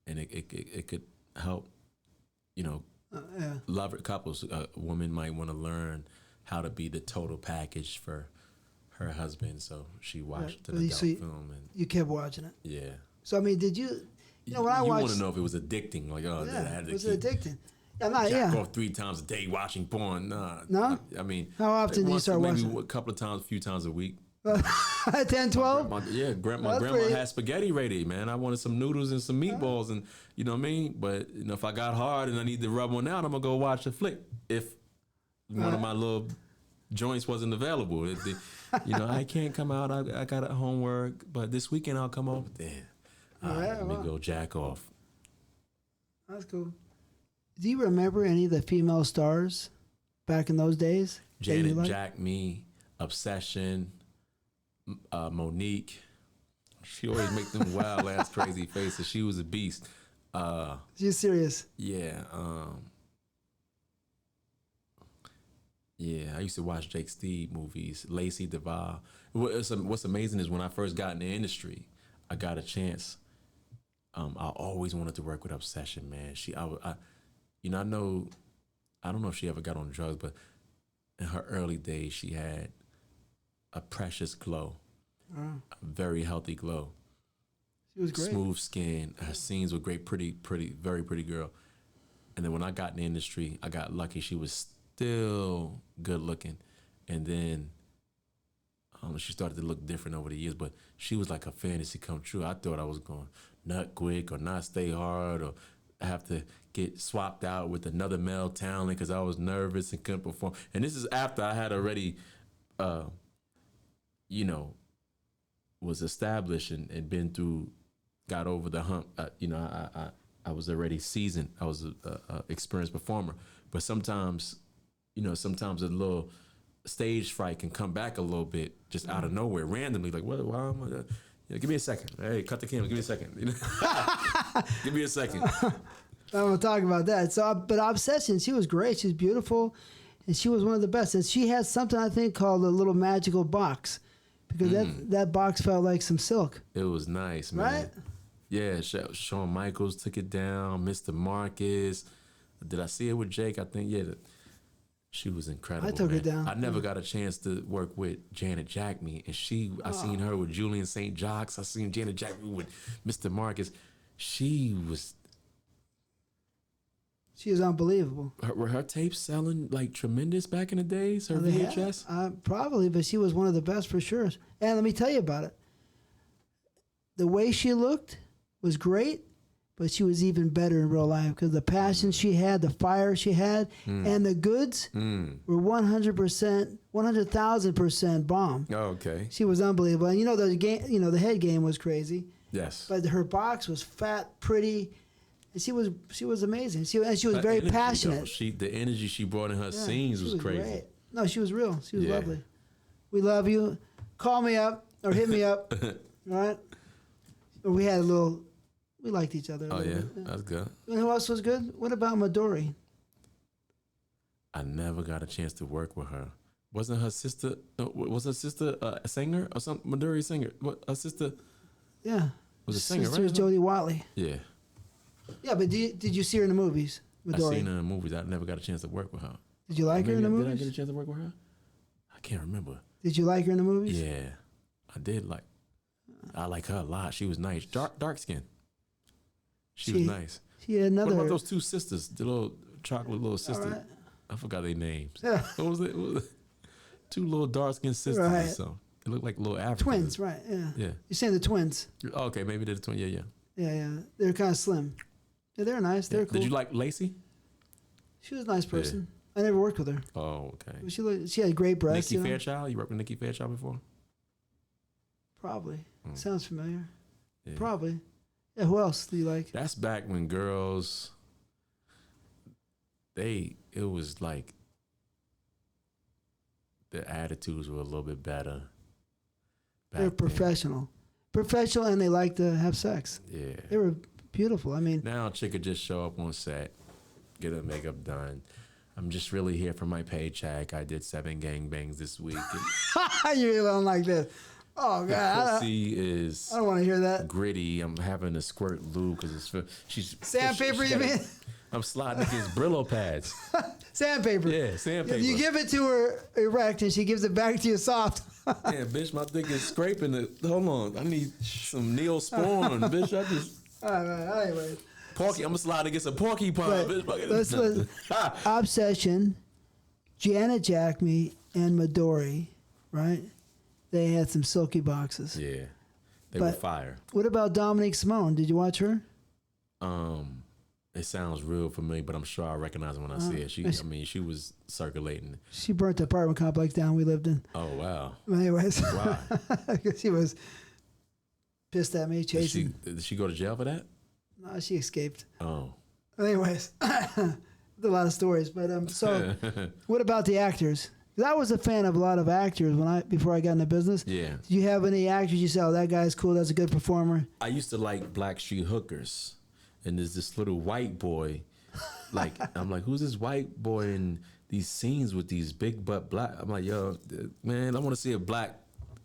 and it could help, lover couples. A woman might want to learn how to be the total package for her husband, so she watched an adult film, and you kept watching it. Yeah. So I mean, did you? When I watched, you want to know if it was addicting, like was it addicting? I'm not. Jack off 3 times a day watching porn. Nah. No. I mean, how often do you start watching? Maybe a couple of times, a few times a week. 10, 12? My grandma had spaghetti ready, man. I wanted some noodles and some meatballs, and you know what I mean? But if I got hard and I need to rub one out, I'm going to go watch a flick. If one of my little joints wasn't available. I can't come out. I got homework, but this weekend I'll come over. Damn. Let me go jack off. That's cool. Do you remember any of the female stars back in those days? Janet Jack Me, Obsession, Monique. She always make them wild ass crazy faces. She was a beast. She's serious. Yeah. I used to watch Jake Steve movies, Lacey Duval. What's amazing is when I first got in the industry, I got a chance. I always wanted to work with Obsession, man. I don't know if she ever got on drugs, but in her early days, she had a precious glow, a very healthy glow. She was great. Smooth skin. Her scenes were great, pretty, very pretty girl. And then when I got in the industry, I got lucky. She was still good looking. And then she started to look different over the years, but she was like a fantasy come true. I thought I was going nut quick or not stay hard or have to get swapped out with another male talent because I was nervous and couldn't perform. And this is after I had already, was established and been through, got over the hump. I was already seasoned. I was a experienced performer. But sometimes a little stage fright can come back a little bit just out of nowhere, randomly. Like, why am I? Give me a second. Hey, cut the camera. Give me a second. Give me a second. I'm gonna talk about that. So, but Obsession, she was great. She's beautiful, and she was one of the best. And she had something I think called a little magical box, because that box felt like some silk. It was nice, man. Right? Yeah, Shawn Michaels took it down. Mr. Marcus. Did I see it with Jake? I think she was incredible. I took it down. I never got a chance to work with Janet Jack Me, and I seen her with Julian St. Jacques. I seen Janet Jack Me with Mr. Marcus. She was unbelievable. Were her tapes selling like tremendous back in the days? Her VHS? Probably, but she was one of the best for sure. And let me tell you about it. The way she looked was great, but she was even better in real life because the passion she had, the fire she had, and the goods were 100%, 100,000% bomb. Oh, okay. She was unbelievable. And the head game was crazy. Yes. But her box was fat, pretty, and she was amazing. She was very passionate. The energy she brought in her scenes was crazy. Great. No, she was real. She was lovely. We love you. Call me up or hit me up. All right. We liked each other. Oh yeah, that's good. And who else was good? What about Midori? I never got a chance to work with her. Wasn't her sister? Was her sister a singer or something? Midori singer? What? Her sister? Yeah. Was a singer, sister right? Was Jodie Watley. Yeah. Yeah, but did you see her in the movies? Midori? I seen her in the movies. I never got a chance to work with her. Did you like her in the movies? Did I get a chance to work with her? I can't remember. Did you like her in the movies? Yeah, I did like. I like her a lot. She was nice. Dark skin. She was nice. She had another. What about those two sisters? The little chocolate little sisters. Right. I forgot their names. Yeah. What was it? Two little dark skinned sisters or something. It looked like little Africans. Twins, right? Yeah. Yeah. You're saying the twins? Oh, okay, maybe they're the twins. Yeah. Yeah. They're kind of slim. Yeah, they're nice. They're cool. Did you like Lacey? She was a nice person. I never worked with her. Oh, okay. She had great breasts. Nikki Fairchild? You worked with Nikki Fairchild before? Probably. Sounds familiar. Yeah. Probably. Yeah, who else do you like? That's back when girls, it was like the attitudes were a little bit better. They're professional, and they like to have sex. Yeah, they were beautiful. I mean, now a chick could just show up on set, get her makeup done. I'm just really here for my paycheck. I did 7 gangbangs this week. You really don't like this. Oh God, pussy is. I don't want to hear that. Gritty. I'm having to squirt lube because she's sandpaper. You mean? I'm sliding against Brillo pads. Sandpaper. Yeah, sandpaper. You give it to her erect, and she gives it back to you soft. Yeah, bitch, my dick is scraping it. Hold on, I need some Neosporin, bitch. I just. All right. Anyway. I'm gonna slide against a porcupine, bitch. Let's Obsession, Janet Jackme, and Midori, right? They had some silky boxes. Yeah, they were fire. What about Dominique Simone? Did you watch her? It sounds real familiar, but I'm sure I'll recognize it when I see it. She was circulating. She burnt the apartment complex down we lived in. Oh, wow. Anyways. Wow. She was pissed at me, chasing. Did she go to jail for that? No, she escaped. Oh. Anyways. A lot of stories. But so what about the actors? 'Cause I was a fan of a lot of actors before I got in the business. Yeah. Did you have any actors you said, oh, that guy's cool, that's a good performer? I used to like Blackstreet Hookers. And there's this little white boy, I'm like, who's this white boy in these scenes with these big butt black? I'm like, yo, man, I want to see a black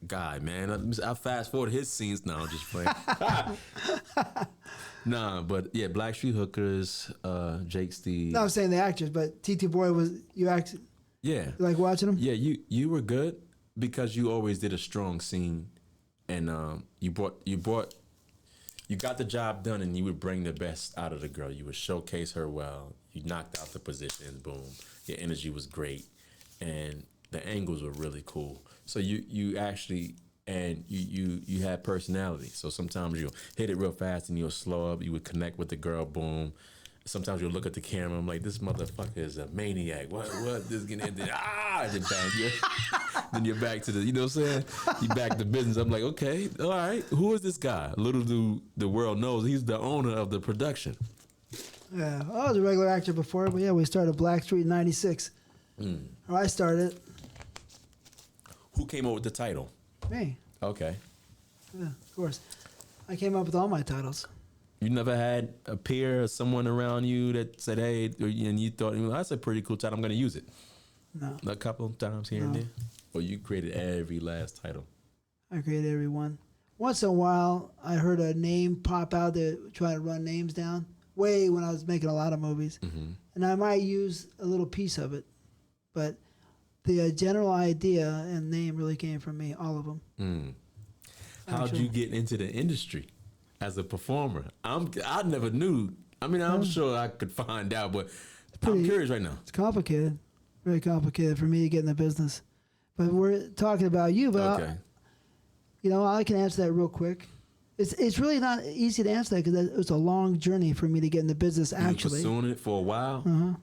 guy, man. I fast forward his scenes. No, I'm just playing. Nah, but yeah, Blackstreet Hookers, Jake Steve. No, I'm saying the actors, but TTBoy you acted. Yeah. You like watching him? Yeah, you were good because you always did a strong scene, and you got the job done, and you would bring the best out of the girl. You would showcase her well. You knocked out the positions, boom. Your energy was great, and the angles were really cool. So you actually, and you had personality. So sometimes you'll hit it real fast and you'll slow up. You would connect with the girl, boom. Sometimes you'll look at the camera. I'm like, this motherfucker is a maniac. What? This getting and then then bang you. Then you're back to you know what I'm saying? You back to business. I'm like, okay, all right. Who is this guy? Little do the world knows he's the owner of the production. Yeah, I was a regular actor before, but yeah, we started Blackstreet in '96. Or I started. Who came up with the title? Me. Okay. Yeah, of course. I came up with all my titles. You never had a peer or someone around you that said, hey, and you thought, well, that's a pretty cool title, I'm going to use it? No. A couple of times here and there? Or you created every last title? I created every one. Once in a while, I heard a name pop out there trying to run names down, way when I was making a lot of movies. Mm-hmm. And I might use a little piece of it. But the general idea and name really came from me, all of them. How'd you get into the industry as a performer? I never knew. I mean, I'm sure I could find out, but I'm curious right now. It's complicated, very complicated for me to get in the business. But we're talking about you, but okay. I can answer that real quick. It's really not easy to answer that because it was a long journey for me to get in the business. Actually, you were pursuing it for a while.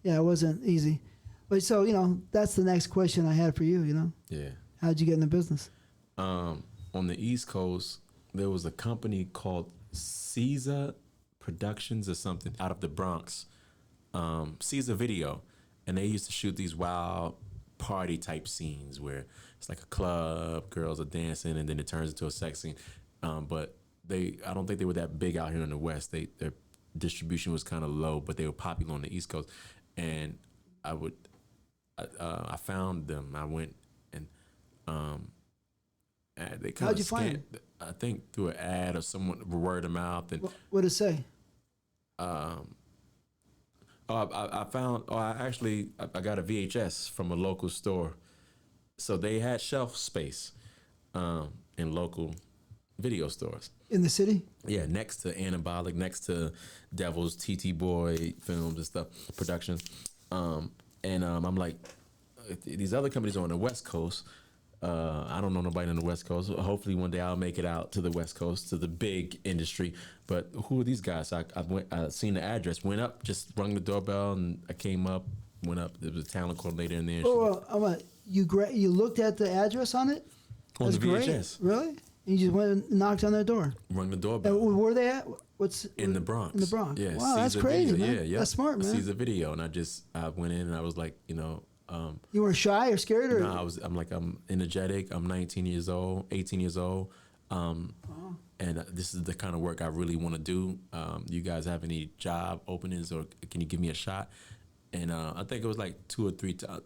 Yeah, it wasn't easy. But so that's the next question I had for you. Yeah. How'd you get in the business? On the East Coast, there was a company called Caesar Productions or something out of the Bronx. Caesar Video, and they used to shoot these wild party type scenes where it's like a club, girls are dancing, and then it turns into a sex scene. But I don't think they were that big out here in the West. Their distribution was kind of low, but they were popular on the East Coast. And I found them. I went and they kind How'd you find them? I think through an ad or someone word of mouth. And what did it say? I got a VHS from a local store. So they had shelf space in local video stores. In the city? Yeah, next to Anabolic, next to Devil's, TTBoy Films and stuff, productions. I'm like, these other companies are on the West Coast. I don't know nobody on the West Coast. Hopefully one day I'll make it out to the West Coast, to the big industry. But who are these guys? I seen the address, went up, just rung the doorbell, and I came up, went up. There was a talent coordinator in there. You looked at the address on it? On That's the VHS. Great. Really? And you just went and knocked on their door? Rung the doorbell. And where they at? In the Bronx. In the Bronx. Yeah. Wow, that's crazy, man. Yeah. That's smart, man. Caesar Video. And I went in and I was like, You were shy or scared, or No, I'm energetic. I'm 19 years old, 18 years old. And this is the kind of work I really want to do. You guys have any job openings, or can you give me a shot? And I think it was like 2 or 3 times.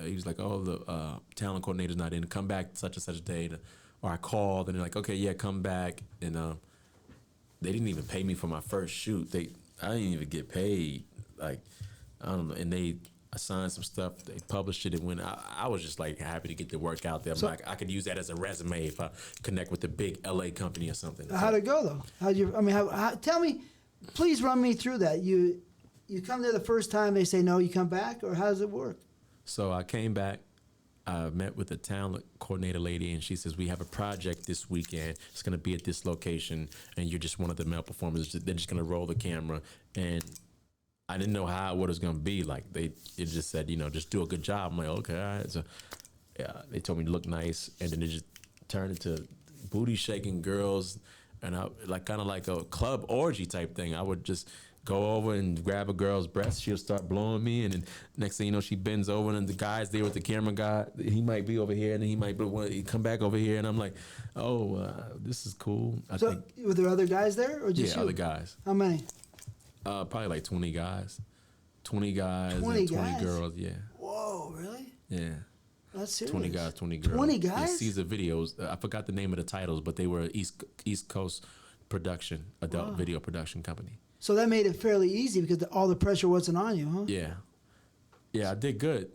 He was like, "Oh, the talent coordinator's not in. Come back such and such a day." Or I called, and they're like, "Okay, yeah, come back." And they didn't even pay me for my first shoot. I didn't even get paid. Like, I don't know. And they assigned some stuff. They published it, and when I was just like happy to get the work out there. I'm like, I could use that as a resume if I connect with a big LA company or something. how'd it go though? Tell me, please run me through that. You come there the first time, they say no, you come back, or how does it work? So I came back. I met with the talent coordinator lady, and she says, "We have a project this weekend. It's going to be at this location, and you're just one of the male performers. They're just going to roll the camera." And I didn't know what it was going to be. Like, it just said, just do a good job. I'm like, okay, all right. So yeah, they told me to look nice, and then it just turned into booty shaking girls, and I kind of like a club orgy type thing. I would just go over and grab a girl's breast. She'll start blowing me, and then next thing you know, she bends over, and the guy's there with the camera guy. He might be over here, and then he might come back over here, and I'm like, oh, this is cool. I think, were there other guys there, or just you? other guys. How many? Probably like 20 guys. 20 guys 20 and 20 guys? girls, yeah. Whoa, really? Yeah. That's serious. 20 guys, 20 girls. 20 guys? Yeah, Caesar videos. I forgot the name of the titles, but they were East Coast production, adult video production company. So that made it fairly easy because all the pressure wasn't on you, huh? Yeah. Yeah, I did good.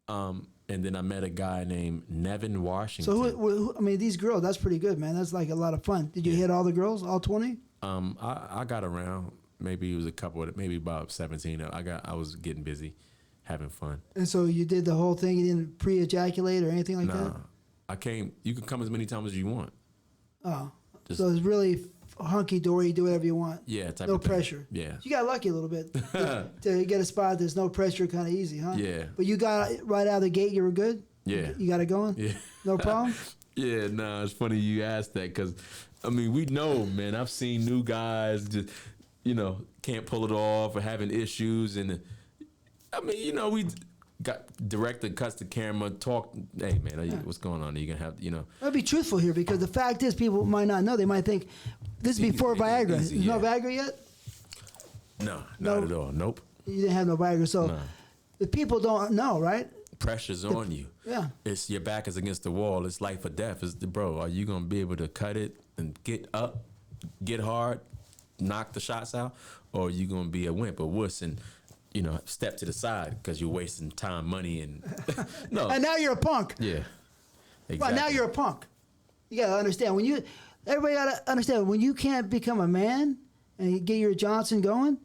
And then I met a guy named Nevin Washington. So these girls, that's pretty good, man. That's like a lot of fun. Did you hit all the girls, all 20? I got around. Maybe it was a couple of, maybe about 17. I was getting busy, having fun. And so you did the whole thing. You didn't pre-ejaculate or anything like that? Nah, I came. You can come as many times as you want. Oh, so it's really hunky-dory. You do whatever you want. Yeah, type no of thing. pressure. Yeah. You got lucky a little bit to get a spot. There's no pressure, kind of easy, huh? Yeah. But you got it right out of the gate. You were good. Yeah. You got it going. Yeah. No problem. Yeah, it's funny you asked that because, we know, man. I've seen new guys just, can't pull it off or having issues, and we got director cuts the camera, talk. Hey, man, what's going on? Are you gonna have, I'll be truthful here because the fact is, people might not know. They might think this is before Viagra. Easy, no Viagra yet? No, not at all. Nope. You didn't have no Viagra, so the people don't know, right? Pressure's on you. Yeah. It's your back is against the wall. It's life or death. Bro, are you gonna be able to cut it and get up, get hard, knock the shots out, or are you gonna be a wimp, a wuss, and step to the side because you're wasting time, money, and no. And now you're a punk. Yeah. Exactly. Well, now you're a punk. You gotta understand everybody gotta understand when you can't become a man and you get your Johnson going,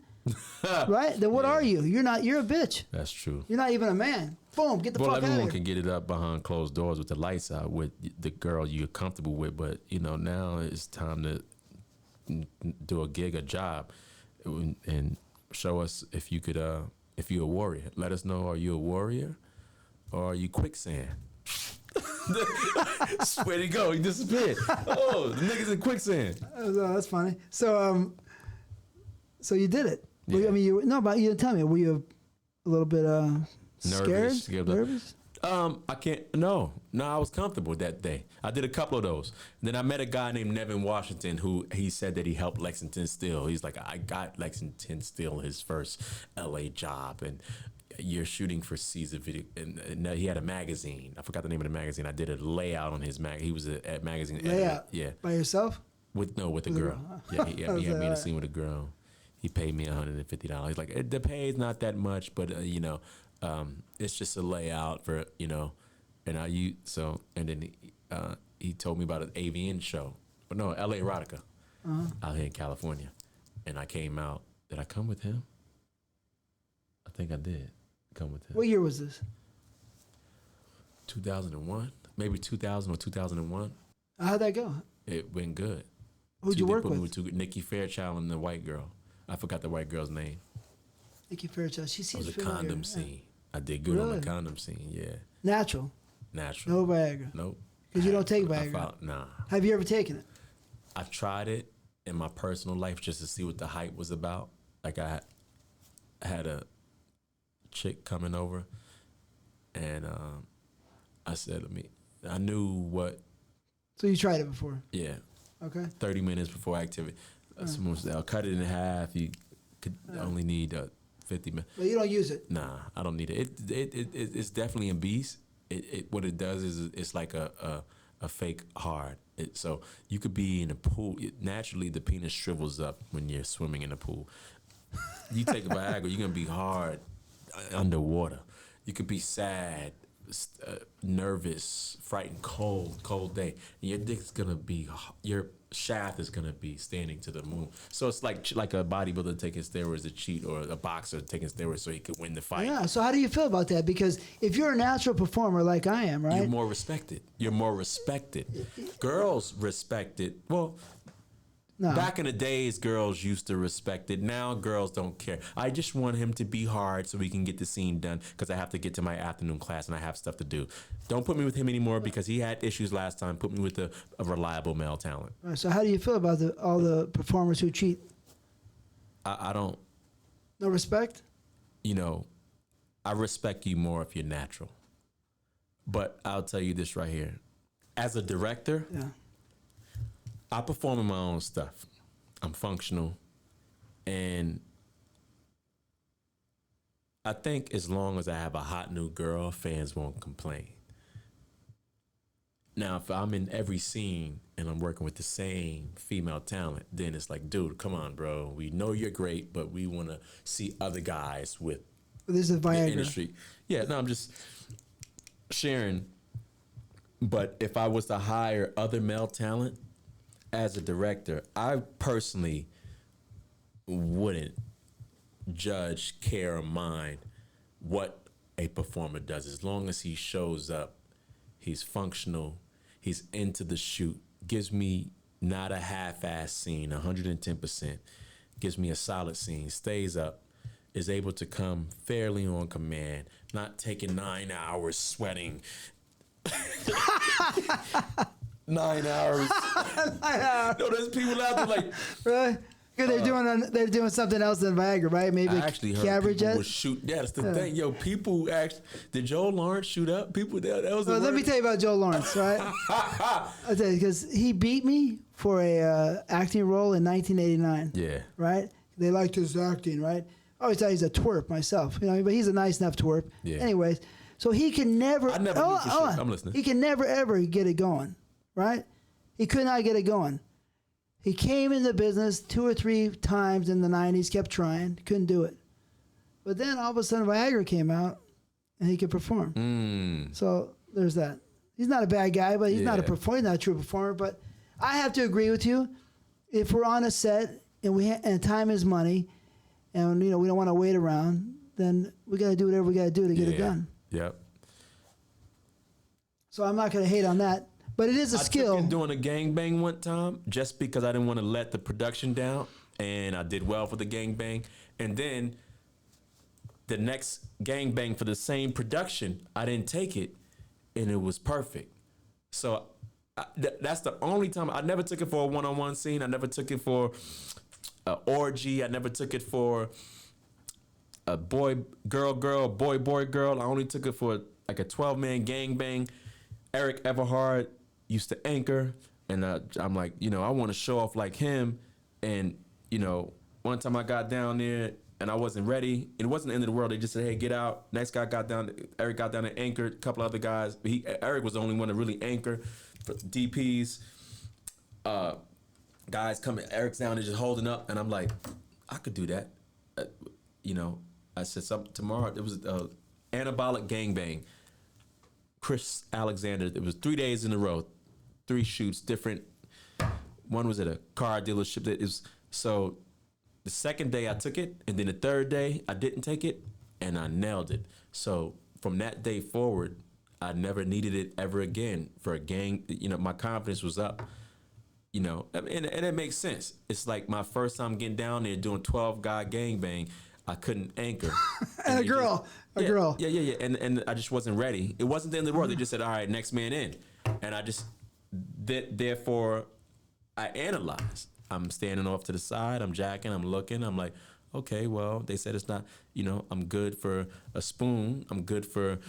right? Then what are you? You're a bitch. That's true. You're not even a man. Boom, get the fuck out of here. Everyone can get it up behind closed doors with the lights out with the girl you're comfortable with, but now it's time to do a gig, a job, and show us if you could, if you're a warrior. Let us know, are you a warrior or are you quicksand? Where'd he go? He disappeared. Oh, the nigga's in quicksand. Oh, that's funny. So you did it. Yeah. You didn't tell me. Were you a little bit nervous? scared? Nervous? I can't. No, I was comfortable that day. I did a couple of those. Then I met a guy named Nevin Washington who he said that he helped Lexington Steele. He's like, I got Lexington Steele his first LA job, and you're shooting for Caesar Video, and he had a magazine. I forgot the name of the magazine. I did a layout on his He was a magazine layout. Yeah. By yourself? With a girl. Yeah, he had me in a scene with a girl. He paid me $150. He's like, the pay is not that much, but it's just a layout for and and then he told me about an AVN show, but no, LA Erotica, out here in California, and I came out. Did I come with him? I think I did come with him. What year was this? 2001, maybe 2000 or 2001. How'd that go? It went good. Who'd you work with? Nikki Fairchild and the white girl. I forgot the white girl's name. Nikki Fairchild. She seems familiar. It was a familiar. condom scene. I did good on the condom scene, yeah. Natural? Natural. No Viagra? Nope. Because you don't take Viagra? Nah. Have you ever taken it? I tried it in my personal life just to see what the hype was about. Like I had a chick coming over, And I said, I knew what. So you tried it before? Yeah. Okay. 30 minutes before activity. Someone said, I'll cut it in half. You could only need 50 minutes. But you don't use it? Nah, I don't need it. It's definitely a beast. What it does is it's like a fake hard. So you could be in a pool. Naturally, the penis shrivels up when you're swimming in the pool. You take a Viagra, you're going to be hard underwater. You could be sad, nervous, frightened, cold day. And your dick's going to be, your shaft is going to be standing to the moon. So it's like a bodybuilder taking steroids to cheat, or a boxer taking steroids so he could win the fight. Yeah, so how do you feel about that? Because if you're a natural performer like I am, right? You're more respected. Girls respect it. Well, No. back in the days, girls used to respect it. Now, girls don't care. I just want him to be hard so we can get the scene done, because I have to get to my afternoon class and I have stuff to do. Don't put me with him anymore because he had issues last time. Put me with a reliable male talent. Right, so how do you feel about all the performers who cheat? I don't, No respect? I respect you more if you're natural. But I'll tell you this right here. As a director, Yeah. I perform in my own stuff. I'm functional. And I think as long as I have a hot new girl, fans won't complain. Now, if I'm in every scene and I'm working with the same female talent, then it's like, dude, come on, bro. We know you're great, but we want to see other guys with This is the Viagra. industry. Yeah, no, I'm just sharing. But if I was to hire other male talent as a director, I personally wouldn't judge, care, or mind what a performer does. As long as he shows up, he's functional, he's into the shoot, gives me not a half-ass scene, 110%, gives me a solid scene, stays up, is able to come fairly on command, not taking 9 hours sweating. 9 hours. No, there's people out there like, Really? Because they're doing something else than Viagra, right? Maybe I actually heard Cabaret people jet? would shoot. Yeah, that's the thing. Yo, people actually, did Joe Lawrence shoot up? People, that was the Well, let me word. tell you about Joe Lawrence, right? I'll tell you, because he beat me for a acting role in 1989. Yeah. Right? They liked his acting, right? I always thought he's a twerp myself, but he's a nice enough twerp. Yeah. Anyways, so he can never. I never knew for sure. I'm listening. He can never ever get it going, right? He could not get it going. He came in the business 2 or 3 times in the 90s, kept trying, couldn't do it. But then all of a sudden Viagra came out and he could perform. So there's that. He's not a bad guy, but he's not a performer, he's not a true performer. But I have to agree with you. If we're on a set and time is money, and we don't want to wait around, then we got to do whatever we got to do to get it done. Yep. So I'm not going to hate on that. But it is a skill. I took it doing a gangbang one time just because I didn't want to let the production down, and I did well for the gangbang. And then the next gangbang for the same production, I didn't take it, and it was perfect. So that's the only time. I never took it for a one-on-one scene. I never took it for an orgy. I never took it for a boy, girl, boy, girl. I only took it for like a 12-man gangbang. Eric Everhard used to anchor, and I'm like, I want to show off like him. And, one time I got down there and I wasn't ready. It wasn't the end of the world. They just said, hey, get out. Next guy got down. Eric got down and anchored. A couple other guys. Eric was the only one to really anchor for DPs. Guys coming. Eric's down there just holding up. And I'm like, I could do that. I said something tomorrow. It was anabolic gangbang. Chris Alexander. It was 3 days in a row, 3 shoots, different. One was at a car dealership. So the second day I took it, and then the third day I didn't take it, and I nailed it. So from that day forward, I never needed it ever again for a gang. My confidence was up. And it makes sense. It's like my first time getting down there doing 12-guy gangbang. I couldn't anchor. And a girl. Yeah. And I just wasn't ready. It wasn't the end of the world. They just said, all right, next man in. And I just, therefore, I analyzed. I'm standing off to the side. I'm jacking. I'm looking. I'm like, okay, well, they said it's not, I'm good for a spoon. I'm good for,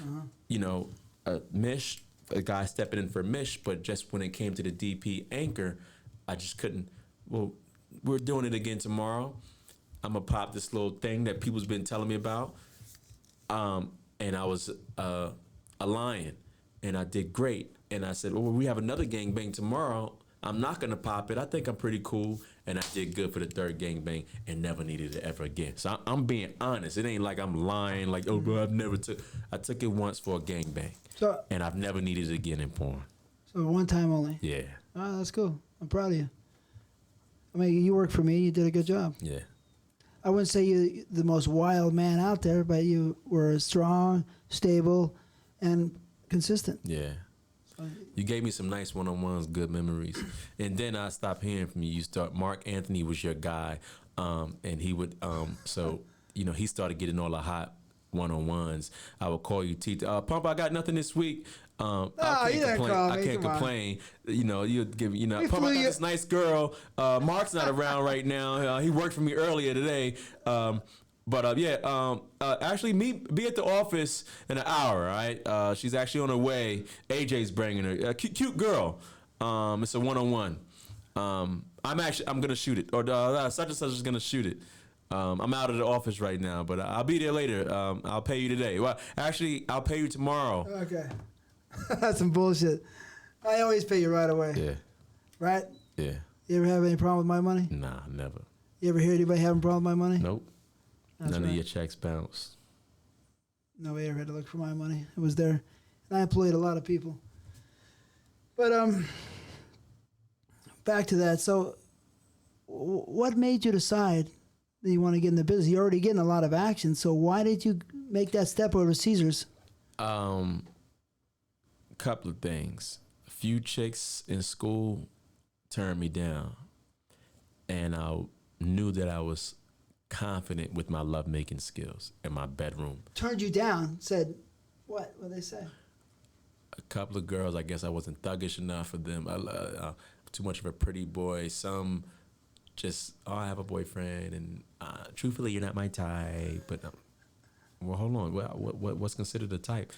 a mish, a guy stepping in for a mish. But just when it came to the DP anchor, I just couldn't. Well, we're doing it again tomorrow. I'm going to pop this little thing that people's been telling me about. And I was a lion, and I did great. And I said, well, we have another gangbang tomorrow. I'm not going to pop it. I think I'm pretty cool. And I did good for the third gangbang and never needed it ever again. So I'm being honest. It ain't like I'm lying, like, oh, bro, I took it once for a gangbang. And I've never needed it again in porn. So one time only? Yeah. Oh, that's cool. I'm proud of you. I mean, you worked for me. You did a good job. Yeah. I wouldn't say you're the most wild man out there, but you were strong, stable, and consistent. Yeah. You gave me some nice one-on-ones, good memories. And then I stopped hearing from you. Mark Anthony was your guy. And he would, he started getting all the hot one-on-ones. I would call you, Pump, I got nothing this week. I can't complain. You'd give me, Pump, I got this nice girl. Mark's not around right now. He worked for me earlier today. Actually, be at the office in an hour, right? She's actually on her way. AJ's bringing her. Cute girl. It's a one-on-one. I'm gonna shoot it, or such and such is gonna shoot it. I'm out of the office right now, but I'll be there later. I'll pay you today. Well, actually, I'll pay you tomorrow. Okay, that's some bullshit. I always pay you right away. Yeah. Right? Yeah. You ever have any problem with my money? Nah, never. You ever hear anybody having a problem with my money? Nope. That's None right. of your checks bounced. Nobody ever had to look for my money. It was there. And I employed a lot of people. But back to that. So what made you decide that you want to get in the business? You're already getting a lot of action. So why did you make that step over to Caesars? Couple of things. A few chicks in school turned me down. And I knew that I was confident with my lovemaking skills in my bedroom. Turned you down, said, what? What did they say? A couple of girls, I guess I wasn't thuggish enough for them. Too much of a pretty boy. Some just, I have a boyfriend, and truthfully, you're not my type. But, well, hold on. What's considered a type?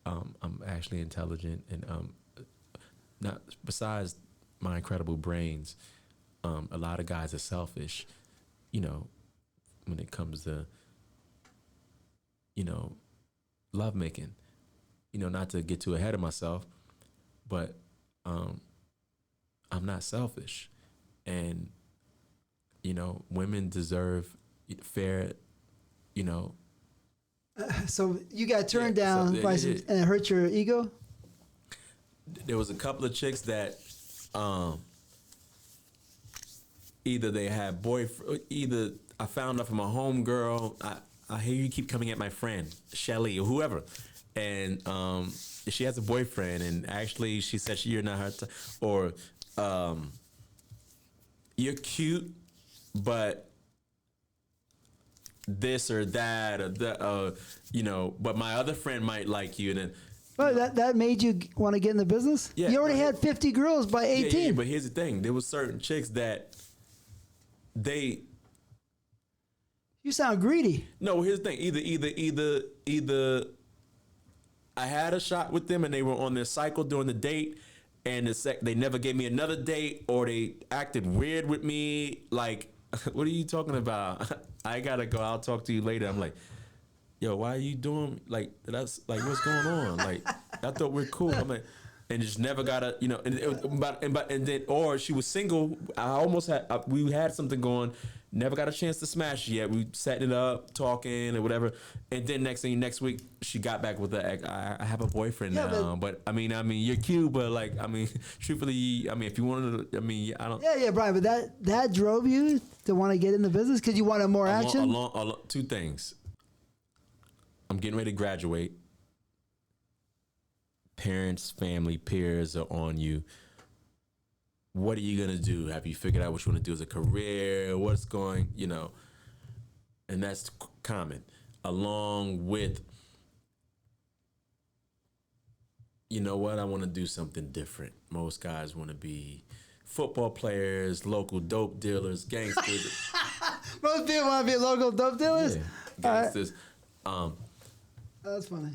I'm actually intelligent, and not besides my incredible brains, a lot of guys are selfish, when it comes to, lovemaking. Not to get too ahead of myself, but I'm not selfish. And, women deserve fair, So you got turned down by some, and it hurt your ego? There was a couple of chicks that either they had either I found out from a homegirl. I hear you keep coming at my friend Shelly or whoever, and she has a boyfriend, and actually she said you're not her or you're cute, but this or that or that, but my other friend might like you, and then. Well, that made you want to get in the business? Yeah, you already had 50 girls by 18. Yeah, but here's the thing. There was certain chicks that You sound greedy. No, here's the thing. Either I had a shot with them and they were on their cycle during the date, and they never gave me another date, or they acted weird with me. Like, what are you talking about? I gotta go. I'll talk to you later. I'm like, yo, why are you doing like that's like what's going on? Like, I thought we're cool. I'm like, and just never got a and then or she was single. I almost had we had something going. Never got a chance to smash yet. We set it up, talking or whatever, and then next week she got back with I have a boyfriend now. But I mean, you're cute, but like, truthfully, if you wanted to, I don't. Yeah, Brian. But that drove you to want to get in the business because you wanted more action. Two things. I'm getting ready to graduate. Parents, family, peers are on you. What are you going to do? Have you figured out what you want to do as a career? What's going, and that's common. Along with, I want to do something different. Most guys want to be football players, local dope dealers, gangsters. Most people want to be local dope dealers. Yeah, gangsters. That's funny.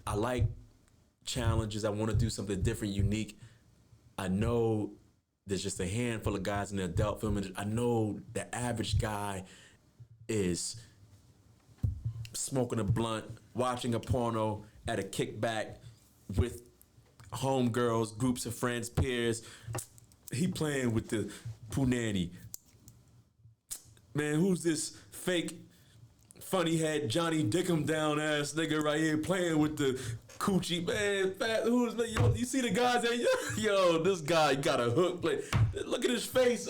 I like challenges. I want to do something different, unique. I know there's just a handful of guys in the adult film industry. I know the average guy is smoking a blunt, watching a porno at a kickback with homegirls, groups of friends, peers. He playing with the punani. Man, who's this fake funny head Johnny Dickum down ass nigga right here playing with the coochie? Man, who's you see the guys that yo, this guy got a hook. Like, look at his face.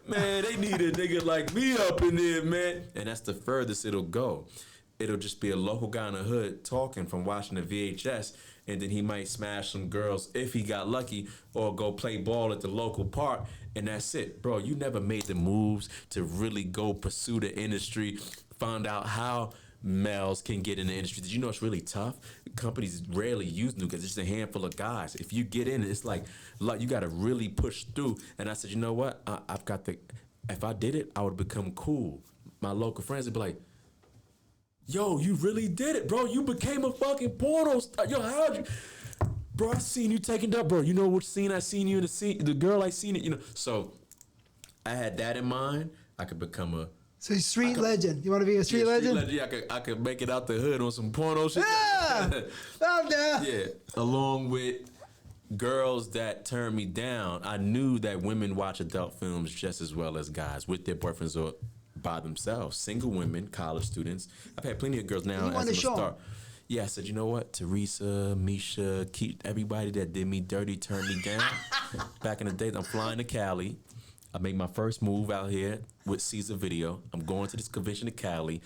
Man, they need a nigga like me up in there, man. And that's the furthest it'll go. It'll just be a local guy in the hood talking from watching the VHS, and then he might smash some girls if he got lucky, or go play ball at the local park, and that's it. Bro, you never made the moves to really go pursue the industry, find out how males can get in the industry. Did you know it's really tough? Companies rarely use new guys. It's just a handful of guys. If you get in, it's like you got to really push through. And I said, you know what? If I did it, I would become cool. My local friends would be like, yo, you really did it, bro. You became a fucking porno star. Yo, how'd you? Bro, I seen you taking up, bro. You know which scene I seen you in the girl I seen it, you know. So I had that in mind. I could become a street legend. You want to be a street legend? Yeah, I could make it out the hood on some porno shit. Yeah, I'm down. Yeah, along with girls that turn me down. I knew that women watch adult films just as well as guys with their boyfriends or by themselves. Single women, college students. I've had plenty of girls now as I'm a star. Yeah, I said, you know what? Teresa, Misha, everybody that did me dirty turned me down. Back in the day, I'm flying to Cali. I made my first move out here with Caesar Video. I'm going to this convention in Cali.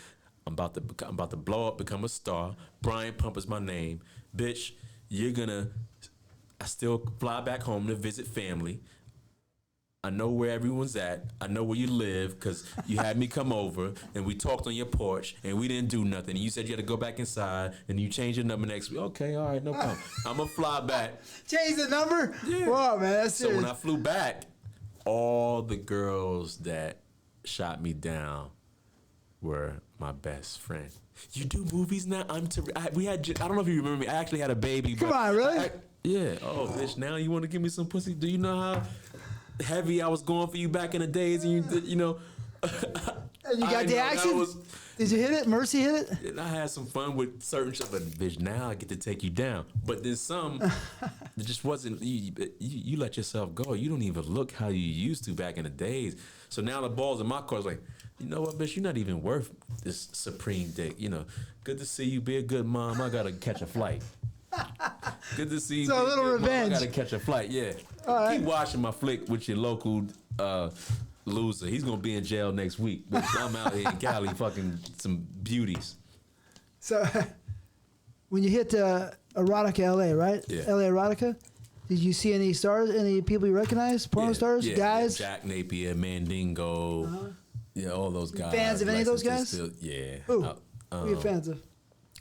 I'm about to blow up, become a star. Brian Pump is my name. Bitch, I still fly back home to visit family. I know where everyone's at. I know where you live because you had me come over and we talked on your porch and we didn't do nothing. And you said you had to go back inside and you changed your number next week. Okay, all right, no problem. I'm going to fly back. Change the number? Yeah. Wow, man, that's serious. So when I flew back, all the girls that shot me down were my best friend. You do movies now? I don't know if you remember me. I actually had a baby. Come on, really? Yeah. Oh, bitch, now you want to give me some pussy? Do you know how heavy I was going for you back in the days, and you know. And you got the action? Did you hit it? Mercy hit it? And I had some fun with certain stuff, but bitch, now I get to take you down. But there's some that just wasn't. You let yourself go. You don't even look how you used to back in the days. So now the ball's in my court. It's like, you know what, bitch, you're not even worth this supreme dick. You know, good to see you. Be a good mom. I gotta catch a flight. Good to see you. So a little revenge. I gotta catch a flight. Yeah. Keep watching my flick with your local loser. He's gonna be in jail next week. But I'm out here in Cali fucking some beauties. So when you hit Erotica LA, right? Yeah. LA Erotica, did you see any stars, any people you recognize? Porno stars? Guys? Yeah. Jack Napier, Mandingo. Yeah, all those guys. Fans of any of those guys? Yeah. Who? Who are you fans of?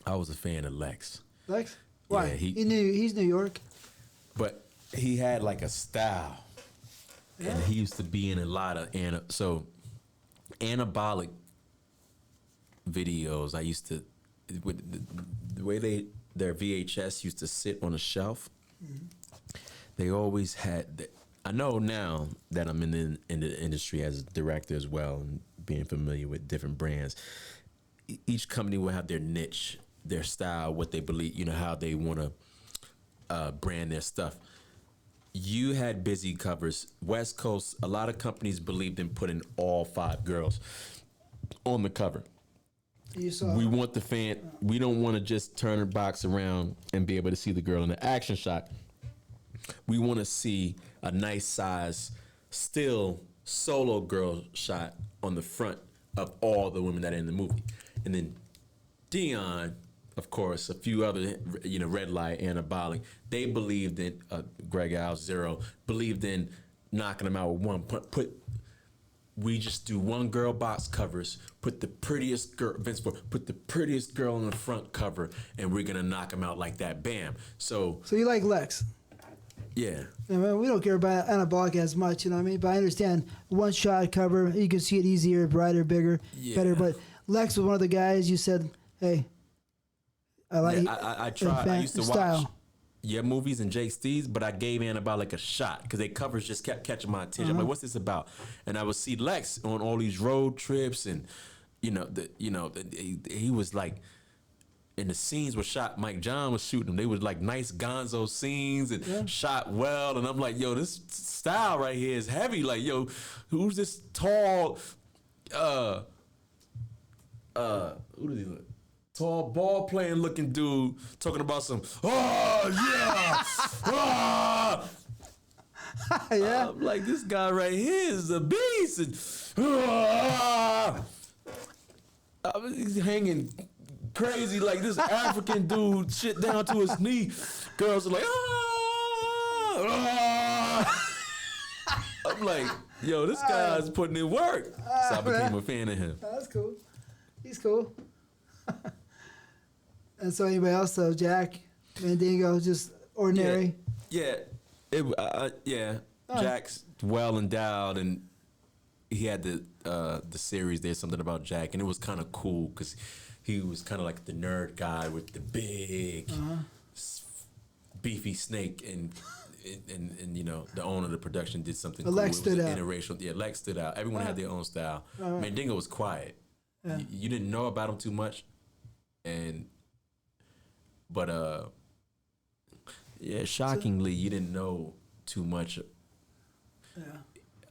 I was a fan of Lex. Lex? Why? Yeah, he's New York. But he had like a style. Yeah. And he used to be in a lot of anabolic videos. I used to, the way their VHS used to sit on a shelf, they always had, I know now that I'm in the industry as a director as well and being familiar with different brands, each company will have their niche, their style, what they believe, you know, how they want to brand their stuff. You had busy covers. West Coast, a lot of companies believed in putting all 5 girls on the cover. We want the fan. We don't want to just turn a box around and be able to see the girl in the action shot. We want to see a nice size, still solo girl shot on the front of all the women that are in the movie. And then Dion, of course, a few other, you know, Red Light, Anabolic, they believed in, Greg Al Zero, believed in knocking them out with one. We just do one girl box covers, put the prettiest girl, Vince Ford, put the prettiest girl on the front cover, and we're going to knock them out like that. Bam. So you like Lex? Yeah. I mean, we don't care about anabolic as much, you know what I mean? But I understand one shot cover, you can see it easier, brighter, bigger, better. But Lex was one of the guys you said, hey, I like I tried. I used to watch your movies and Jake Steve's, but I gave anabolic a shot because their covers just kept catching my attention. I'm like, what's this about? And I would see Lex on all these road trips, and he was like, and the scenes were shot. Mike John was shooting them. They were like nice Gonzo scenes and shot well. And I'm like, yo, this style right here is heavy. Like, yo, who's this tall? Who does he look? Tall ball playing looking dude talking about some. Yeah. I'm like, this guy right here is a beast. And, he's hanging crazy like this African dude, shit down to his knee. Girls are like, I'm like, yo, this guy's putting in work. So I became a fan of him. Oh, that's cool. He's cool. And so anybody else? So Jack, Mandingo, just ordinary. Yeah, Jack's well endowed, and he had the series. There's something about Jack, and it was kind of cool because he was kind of like the nerd guy with the big, beefy snake, and the owner of the production did something cool. Lex stood out. Interracial. Yeah, Lex stood out. Everyone had their own style. Mandingo was quiet. Yeah. You didn't know about him too much, but shockingly, you didn't know too much. Yeah.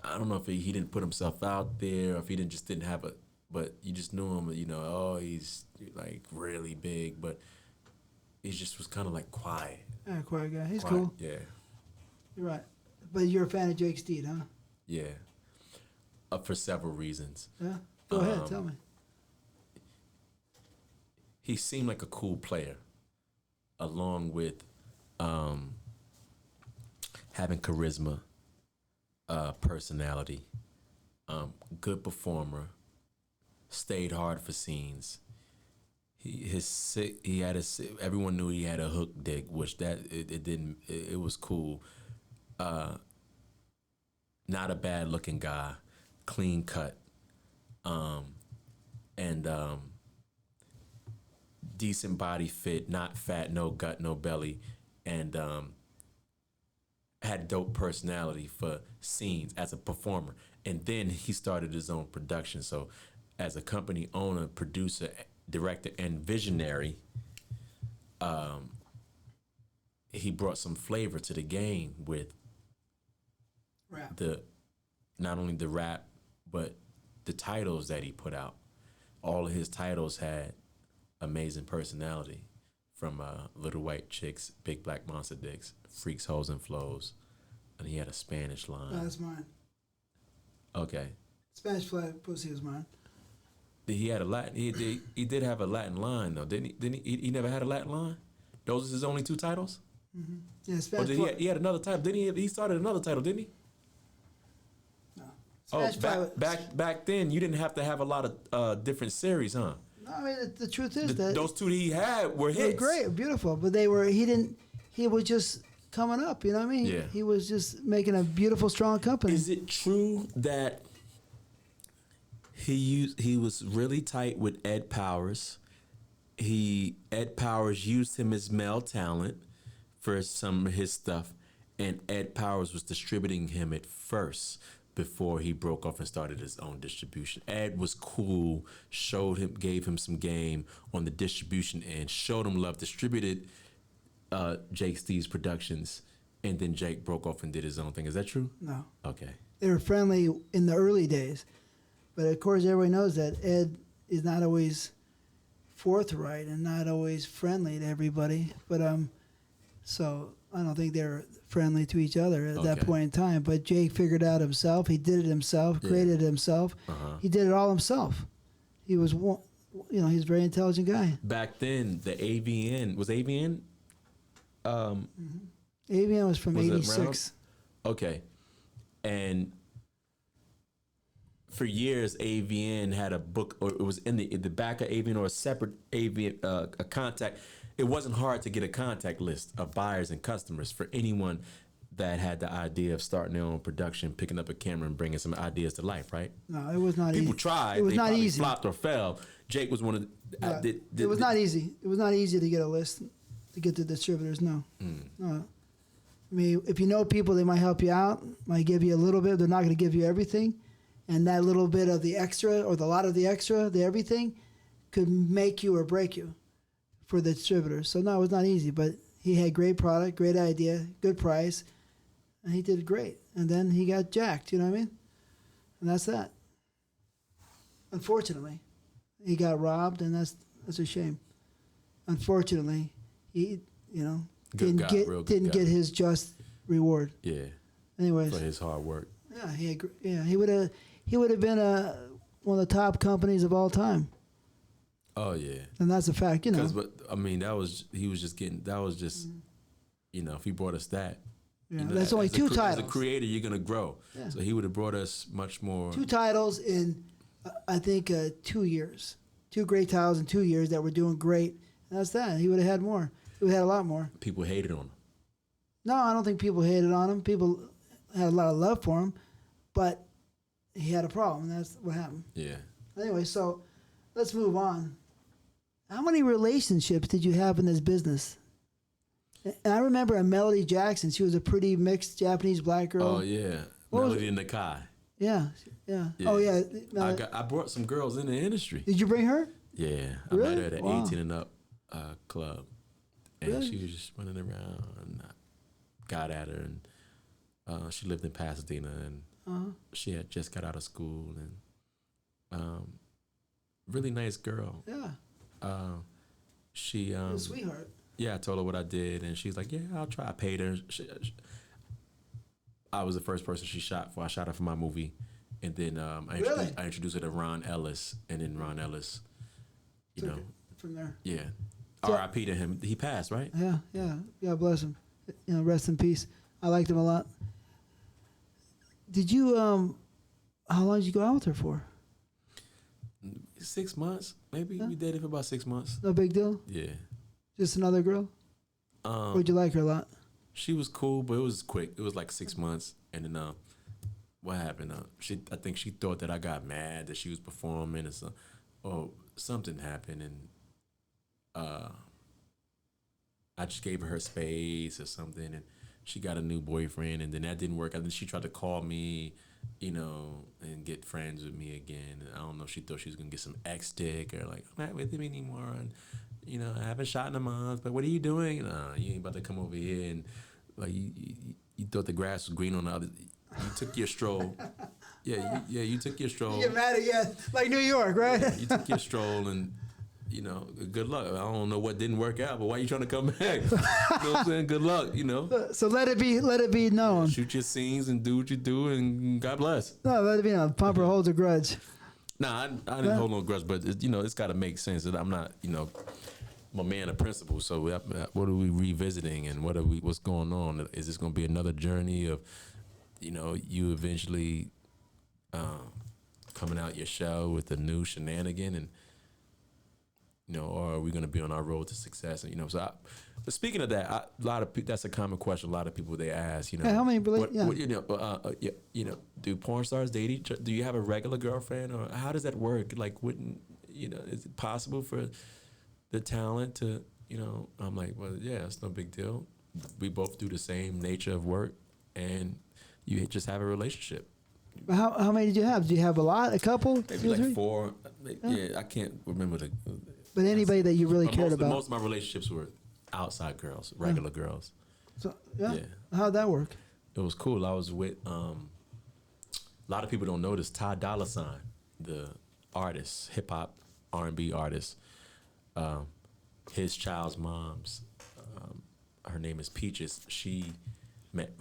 I don't know if he didn't put himself out there, or if he didn't have but you just knew him, he's like really big, but he just was kind of like quiet. Yeah, quiet guy. He's cool. Yeah. You're right. But you're a fan of Jake Steed, huh? Yeah. For several reasons. Yeah? Go ahead, tell me. He seemed like a cool player, along with having charisma, personality, good performer, stayed hard for scenes. Everyone knew he had a hook dick, which it was cool. Not a bad looking guy, clean cut, and decent body fit, not fat, no gut, no belly, and had dope personality for scenes as a performer. And then he started his own production. So as a company owner, producer, director, and visionary, he brought some flavor to the game with Rap. not only the rap, but the titles that he put out. All of his titles had amazing personality, from Little White Chicks, Big Black Monster Dicks, Freaks, Hoes, and Flows. And he had a Spanish line. Oh, that's mine. Okay. Spanish flat pussy is mine. He had a Latin. He did have a Latin line though, didn't he? He never had a Latin line. Those are his only two titles. Mm-hmm. Yeah, Spanish. Or he had another title? Didn't he? He started another title, didn't he? No. Spanish back then, you didn't have to have a lot of different series, huh? No, I mean the truth is that those two that he had were hits. They were great, beautiful, but they were. He was just coming up. You know what I mean? Yeah. He was just making a beautiful, strong company. Is it true that he was really tight with Ed Powers? Ed Powers used him as male talent for some of his stuff, and Ed Powers was distributing him at first before he broke off and started his own distribution. Ed was cool, gave him some game on the distribution end, showed him love, distributed Jake Steve's productions, and then Jake broke off and did his own thing. Is that true? No. Okay. They were friendly in the early days, but of course everybody knows that Ed is not always forthright and not always friendly to everybody. But so I don't think they're friendly to each other at that point in time. But Jake figured out himself. He did it himself, created it himself. He did it all himself. He was, he's a very intelligent guy. Back then, the AVN was AVN. AVN was from '86. Okay, and for years, AVN had a book, or it was in the back of AVN, or a separate AVN a contact. It wasn't hard to get a contact list of buyers and customers for anyone that had the idea of starting their own production, picking up a camera and bringing some ideas to life, right? No, it was not easy. People tried. It was they not probably easy. flopped or fell. Jake was one of the... It was not easy. It was not easy to get a list, to get the distributors, no. No. I mean, if you know people, they might help you out, might give you a little bit. They're not going to give you everything. And that little bit of the extra or the lot of the extra, the everything, could make you or break you for the distributors. So, no, it was not easy. But he had great product, great idea, good price. And he did great. And then he got jacked, you know what I mean? And that's that. Unfortunately, he got robbed, and that's a shame. Unfortunately, he, didn't get his just reward. Yeah. Anyways, for his hard work. Yeah, he would have been one of the top companies of all time. Oh yeah. And that's a fact, But I mean, if he brought us that. Yeah, that's only two titles. As a creator, you're gonna grow. Yeah. So he would have brought us much more. 2 titles in, I think, 2 years. 2 great titles in 2 years that were doing great. And that's that. He would have had more. He would have had a lot more. People hated on him. No, I don't think people hated on him. People had a lot of love for him, but he had a problem. And that's what happened. Yeah. Anyway, so let's move on. How many relationships did you have in this business? And I remember a Melody Jackson. She was a pretty mixed Japanese black girl. Oh yeah, Melody Nakai. Yeah. Oh yeah. I brought some girls in the industry. Did you bring her? Yeah, really? I met her at an 18 and up club, and really? she was just running around, and I got at her, and she lived in Pasadena, and she had just got out of school, and really nice girl. Yeah. She a sweetheart. Yeah, I told her what I did, and she's like, "Yeah, I'll try." I paid her. I was the first person she shot for. I shot her for my movie, and then I introduced her to Ron Ellis, and then Ron Ellis, from there. Yeah, R.I.P. to him. He passed, right? Yeah. God bless him. Rest in peace. I liked him a lot. Did you? How long did you go out with her for? 6 months, maybe. Yeah. We dated for about 6 months. No big deal. Yeah. Just another girl? Or did you like her a lot? She was cool, but it was quick. It was like 6 months. And then what happened? I think she thought that I got mad that she was performing, or something happened, and I just gave her space or something, and she got a new boyfriend, and then that didn't work. And then she tried to call me, and get friends with me again. And I don't know if she thought she was gonna get some X dick or like, I'm not with him anymore, and I haven't shot in a month, but what are you doing? You ain't about to come over here and like you thought the grass was green on the other. You took your stroll. You took your stroll. You get mad again, like New York, right? Yeah, you took your stroll, and good luck. I don't know what didn't work out, but why are you trying to come back? You know what I'm saying? Good luck. So let it be known. Shoot your scenes and do what you do, and God bless. No, let it be known. Pumper holds a grudge. Nah, I didn't hold no grudge, but it's got to make sense that I'm not, I'm a man of principle. So what are we revisiting, and what's going on? Is this going to be another journey of, you eventually coming out your shell with a new shenanigan, and or are we going to be on our road to success? And but speaking of that, that's a common question. A lot of people they ask, how many? Do porn stars date each other? Do you have a regular girlfriend, or how does that work? Like, wouldn't is it possible for the talent to, I'm like, well, yeah, it's no big deal. We both do the same nature of work, and you just have a relationship. How many did you have? Did you have a lot? A couple? Maybe like 4. Yeah, I can't remember the. But anybody that you really cared about? Most of my relationships were outside girls, regular girls. So how'd that work? It was cool. I was with a lot of people don't know this. Ty Dolla $ign, the artist, hip hop R&B artist. His child's mom's. Her name is Peaches. She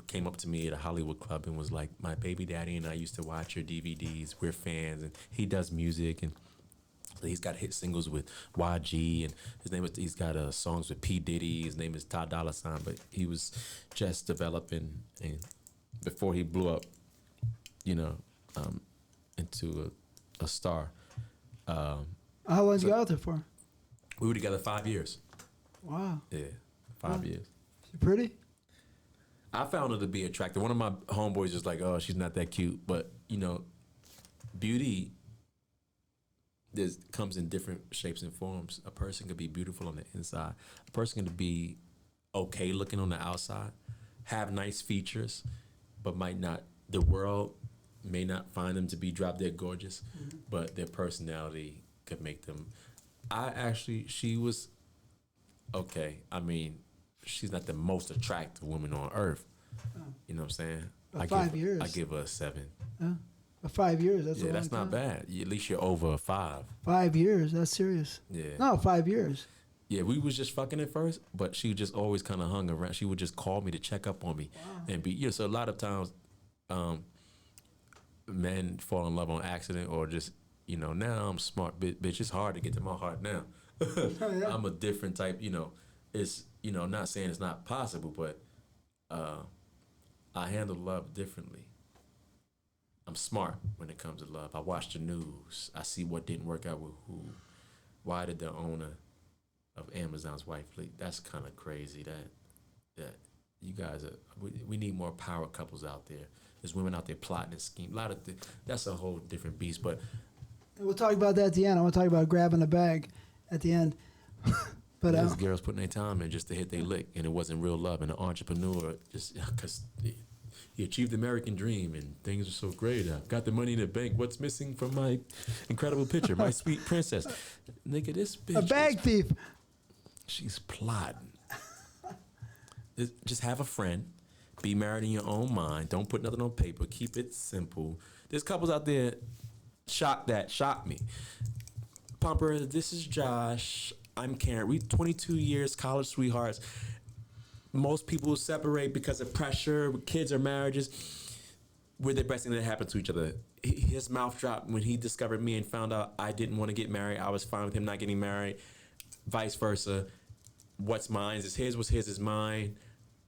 came up to me at a Hollywood club and was like, "My baby daddy and I used to watch your DVDs. We're fans." And he does music, and he's got hit singles with YG, and he's got songs with P Diddy. His name is Ty Dolla $ign, but he was just developing, and before he blew up, into a star. How long did you go out there for? We were together 5 years. Wow. Yeah, 5 years. She pretty? I found her to be attractive. One of my homeboys is like, oh, she's not that cute. But, you know, beauty comes in different shapes and forms. A person could be beautiful on the inside. A person could be okay looking on the outside, have nice features, but the world may not find them to be drop dead gorgeous, but their personality could make them. She was okay. I mean, she's not the most attractive woman on earth. You know what I'm saying? About 5 years. I give her a 7. 5 years. That's a long that's not time. bad. At least you're over a 5. 5 years. That's serious. Yeah. No, 5 years. Yeah, we was just fucking at first, but she just always kind of hung around. She would just call me to check up on me, and be so a lot of times, men fall in love on accident or just now I'm smart, bitch. It's hard to get to my heart now. I'm a different type. It's not saying it's not possible, but I handle love differently. I'm smart when it comes to love. I watch the news. I see what didn't work out with who. Why did the owner of Amazon's wife leave? That's kind of crazy. That you guys we need more power couples out there. There's women out there plotting and scheming. That's a whole different beast. But we'll talk about that at the end. I want to talk about grabbing the bag at the end. But these girls putting their time in just to hit their lick, and it wasn't real love. And the entrepreneur just because he achieved the American dream and things are so great. I've got the money in the bank. What's missing from my incredible picture? My sweet princess. Nigga, this bitch. A bag thief. She's plotting. Just have a friend. Be married in your own mind. Don't put nothing on paper. Keep it simple. There's couples out there shock me. Pumper, this is Josh. I'm Karen. We 22 years, college sweethearts. Most people separate because of pressure, kids or marriages. We're the best thing that happened to each other. His mouth dropped when he discovered me and found out I didn't want to get married. I was fine with him not getting married. Vice versa. What's mine is his, what's his is mine.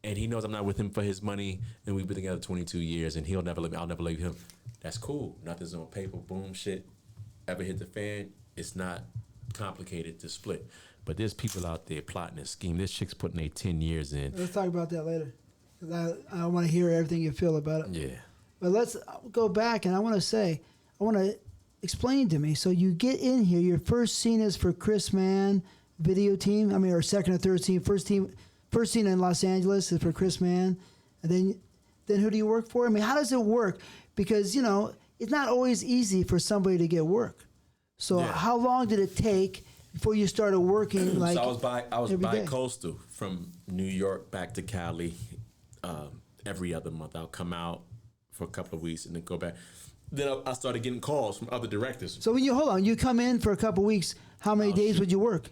And he knows I'm not with him for his money. And we've been together 22 years and he'll never leave me. I'll never leave him. That's cool. Nothing's on paper. Boom, shit. Ever hit the fan, it's not complicated to split. But there's people out there plotting and scheming. This chick's putting 10 years in. Let's talk about that later. 'Cause I want to hear everything you feel about it. Yeah. But let's go back, and I want to explain to me. So you get in here. Your first scene is for Chris Mann video team. Or second or third scene. First scene in Los Angeles is for Chris Mann, and then who do you work for? How does it work? Because it's not always easy for somebody to get work. So how long did it take before you started working? So I was bi-coastal from New York back to Cali every other month. I'll come out for a couple of weeks and then go back. Then I started getting calls from other directors. So when you come in for a couple of weeks, how many days would you work?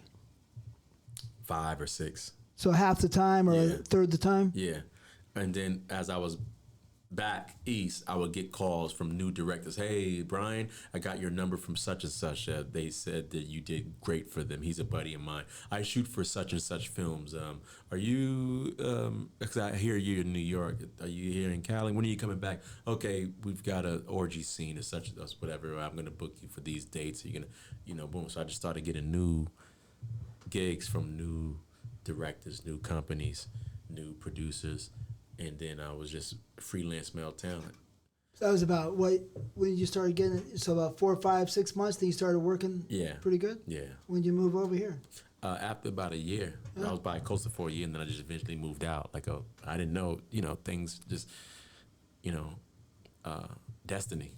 5 or 6. So half the time or a third the time? Yeah. And then as I was back east, I would get calls from new directors. Hey, Brian, I got your number from such and such. They said that you did great for them. He's a buddy of mine. I shoot for such and such films. Are you, because I hear you're in New York. Are you here in Cali? When are you coming back? Okay, we've got an orgy scene or such and such, whatever. I'm going to book you for these dates. You're going to, boom. So I just started getting new gigs from new directors, new companies, new producers. And then I was just freelance male talent. So that was about when you started getting it? So about 4, 5, 6 months, then you started working pretty good? Yeah. When did you move over here? After about a year. I was bi-coastal for a year, and then I just eventually moved out. I didn't know, things just, destiny.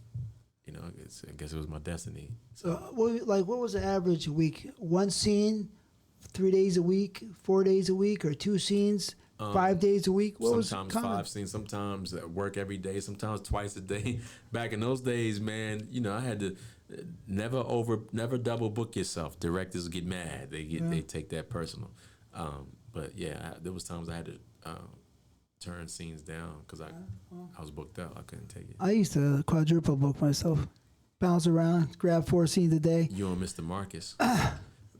I guess it was my destiny. So what was the average week? One scene, 3 days a week, 4 days a week, or 2 scenes? 5 days a week? Sometimes 5 scenes, sometimes at work every day, sometimes twice a day. Back in those days, man, I had to never double book yourself. Directors get mad. They take that personal. But yeah, there was times I had to turn scenes down because I was booked out. I couldn't take it. I used to quadruple book myself. Bounce around, grab 4 scenes a day. You and Mr. Marcus.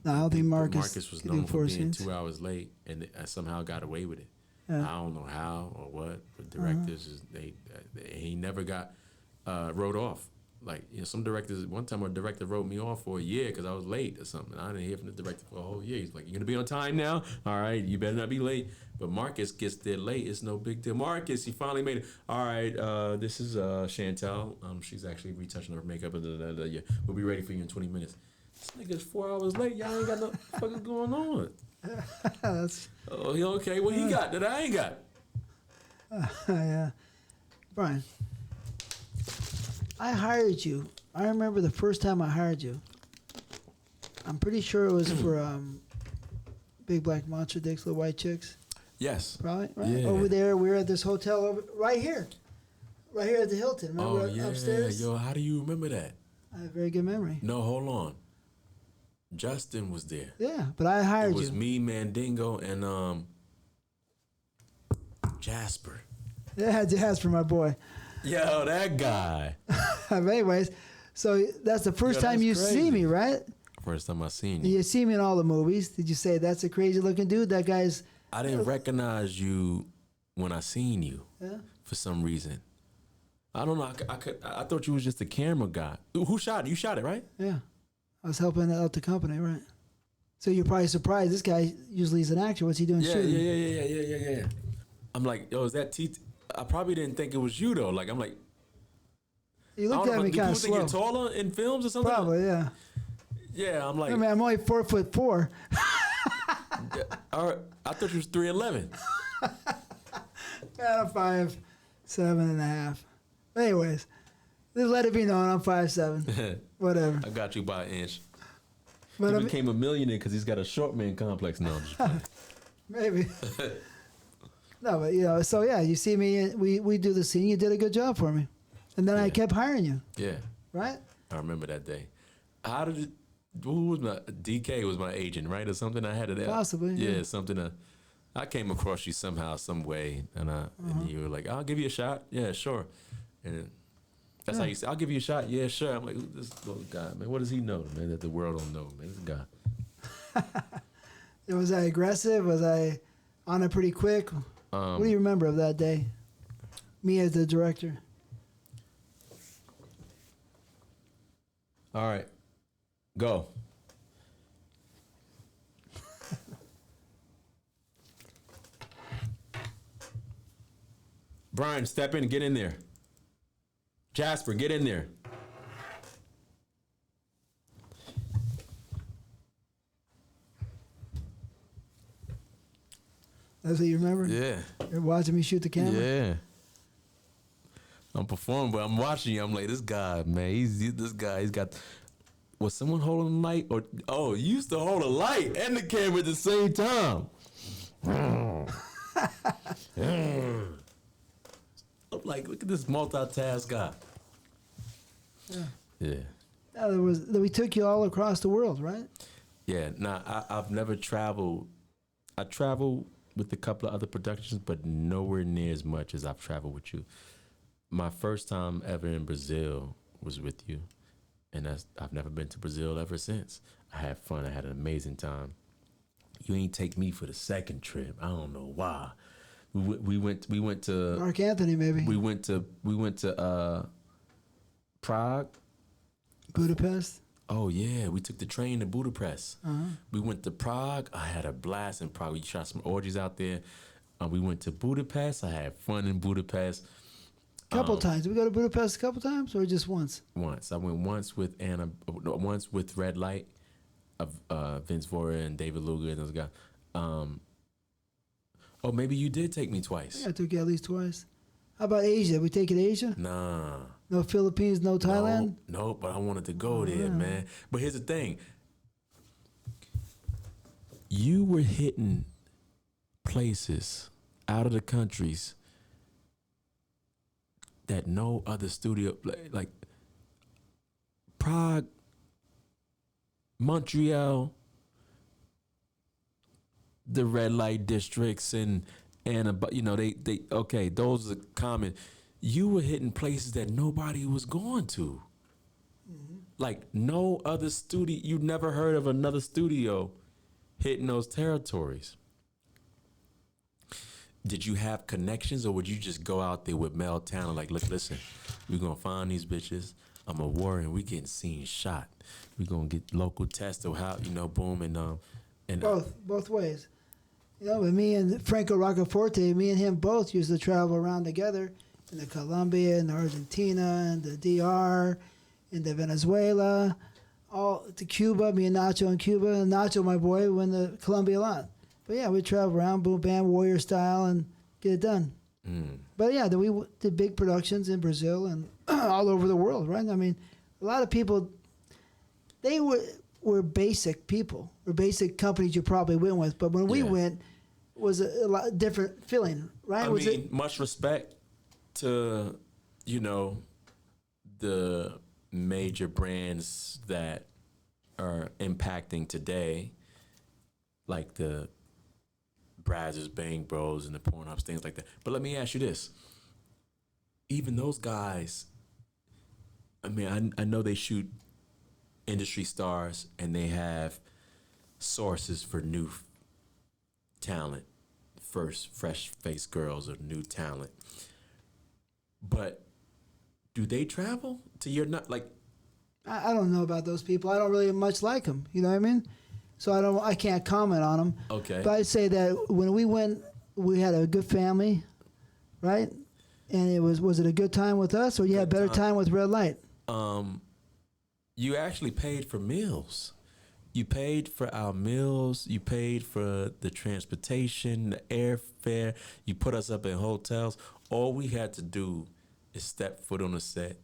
No, I don't think Marcus was known for being 2 hours late, and I somehow got away with it. Yeah. I don't know how or what, but directors he never got wrote off. Like, you know, some directors, one time a director wrote me off for a year because I was late or something. I didn't hear from the director for a whole year. He's like, "You're going to be on time now? All right, you better not be late." But Marcus gets there late. It's no big deal. Marcus, he finally made it. "All right, this is Chantel. She's actually retouching her makeup. Yeah, we'll be ready for you in 20 minutes. This nigga's 4 hours late. Y'all ain't got no fucking going on. Oh, he okay? What he got that I ain't got? Yeah. Brian, I hired you. I remember the first time I hired you. I'm pretty sure it was for Big Black Monster Dicks, Little White Chicks. Yes. Right? Yeah. Over there, we were at this hotel right here at the Hilton. Remember, Oh, yeah. upstairs? Yo, how do you remember that? I have a very good memory. No, hold on. Justin was there. Yeah, but I hired It was you. me, Mandingo, and Jasper. Yeah, Jasper, my boy. Yo, that guy. But anyways, so that's the first time you see me, right? First time I seen you. You see me in all the movies. Did you say that's a crazy looking dude? That guy's. I didn't recognize you when I seen you. Yeah. For some reason. I don't know. I thought you was just a camera guy. Who shot it? You shot it, right? Yeah. I was helping out the company, right? So you're probably surprised. This guy usually is an actor. What's he doing shooting? Yeah. I'm like, yo, is that I probably didn't think it was you though. Like, I'm like, You looked at me kind of do you think slow. you're taller in films or something? Probably, yeah. Yeah, I'm like, I mean, I'm only 4'4". all right, I thought you was 3'11". I'm 5'7.5". Anyways, just let it be known I'm 5'7". Whatever. I got you by an inch. But He became a millionaire because he's got a short man complex now. maybe. No, but you know, so yeah, you see me. We do the scene. You did a good job for me, and then I kept hiring you. Yeah, Right? I remember that day. How did it? Who was my DK? Was my agent, right, or something? I had it. Possibly. Yeah, something. I came across you somehow, some way, and and you were like, "I'll give you a shot." Yeah, sure. And that's how you say, "I'll give you a shot." Yeah, sure. I'm like, "Who's this little guy, man? What does he know, man? That the world don't know, man. This guy." Was I aggressive? Was I on it pretty quick? What do you remember of that day? Me as the director. All right, go. Brian, step in and get in there. Jasper, get in there. That's what you remember? Yeah. You're watching me shoot the camera? Yeah. I'm performing, but I'm watching you. I'm like, this guy, man, he's got. Was someone holding a light? You used to hold a light and the camera at the same time. I'm like, look at this multitask guy. Yeah. Yeah, we took you all across the world, right? Yeah. Nah, I've never traveled. I traveled with a couple of other productions, but nowhere near as much as I've traveled with you. My first time ever in Brazil was with you, and I've never been to Brazil ever since. I had fun. I had an amazing time. You ain't take me for the second trip. I don't know why. We went to Mark Anthony, maybe. we went to Prague. Budapest. Oh yeah, we took the train to Budapest. We went to Prague. I had a blast in Prague. We shot some orgies out there. We went to Budapest. I had fun in Budapest. Couple times. Did we go to Budapest a couple times or just once? Once. I went once with once with Red Light of Vince Vora and David Luger and those guys. Oh, maybe you did take me twice. Yeah, I took you at least twice. How about Asia? We take it to Asia? Nah. No Philippines, no Thailand? No, but I wanted to go there, man. But here's the thing. You were hitting places out of the countries that no other studio, like Prague, Montreal, the red light districts, and you know they okay, those are common. You were hitting places that nobody was going to. Like no other studio, you never heard of another studio hitting those territories. Did you have connections, or would you just go out there with male talent? Like, look, listen, we're gonna find these bitches. I'm a warrior. We getting seen shot. We gonna get local tests of how boom and both ways. With me and Franco Roccaforte, me and him both used to travel around together in the Colombia and the Argentina and the DR, in the Venezuela, all to Cuba. Me and Nacho in Cuba, and Nacho, my boy, win the Colombia a lot. But yeah, we travel around, boom, bam, warrior style, and get it done. But yeah, then we did big productions in Brazil and all over the world, right? I mean, a lot of people, they were basic people, or basic companies you probably went with. But when we went, it was a lot different feeling, right? I mean, much respect to, the major brands that are impacting today, like the Brazzers, Bang Bros, and the Pornhubs, things like that. But let me ask you this. Even those guys, I mean, I know they shoot industry stars and they have sources for new talent, first fresh-faced girls or new talent. But do they travel to your I don't know about those people. I don't really much like them. You know what I mean? So I can't comment on them. Okay. But I'd say that when we went, we had a good family, right? And was it a good time with us, or you had a better time with Red Light? You actually paid for meals. You paid for our meals. You paid for the transportation, the airfare. You put us up in hotels. All we had to do is step foot on the set,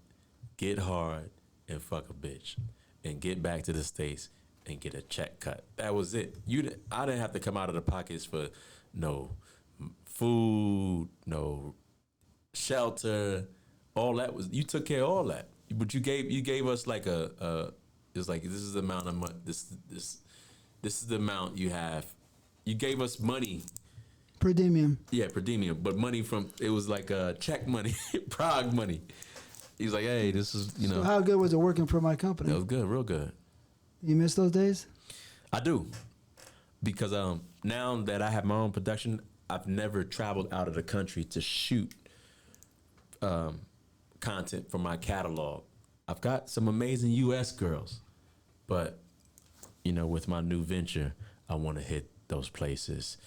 get hard, and fuck a bitch, and get back to the States and get a check cut. That was it. I didn't have to come out of the pockets for no food, no shelter. All that you took care of all that. But you gave us like it's like, this is the amount of money. This is the amount you have. You gave us money. Per diem. Yeah, per diem. But money it was like check money, Prague money. He's like, hey, this is, So how good was it working for my company? It was good, real good. You miss those days? I do. Because now that I have my own production, I've never traveled out of the country to shoot content for my catalog. I've got some amazing U.S. girls, but with my new venture, I want to hit those places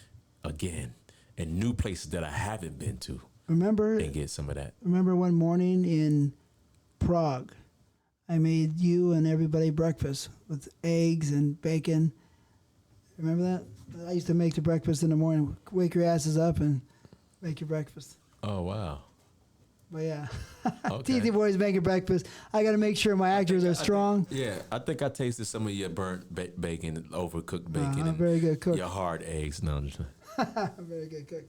again, and new places that I haven't been to. And get some of that. Remember one morning in Prague, I made you and everybody breakfast with eggs and bacon. Remember that? I used to make the breakfast in the morning. Wake your asses up and make your breakfast. Oh, wow. But yeah, Okay. TTBoy's making breakfast. I got to make sure my actors are strong. I think I tasted some of your burnt bacon, overcooked bacon, and very good cook. your hard eggs. No, I'm just Very good cook.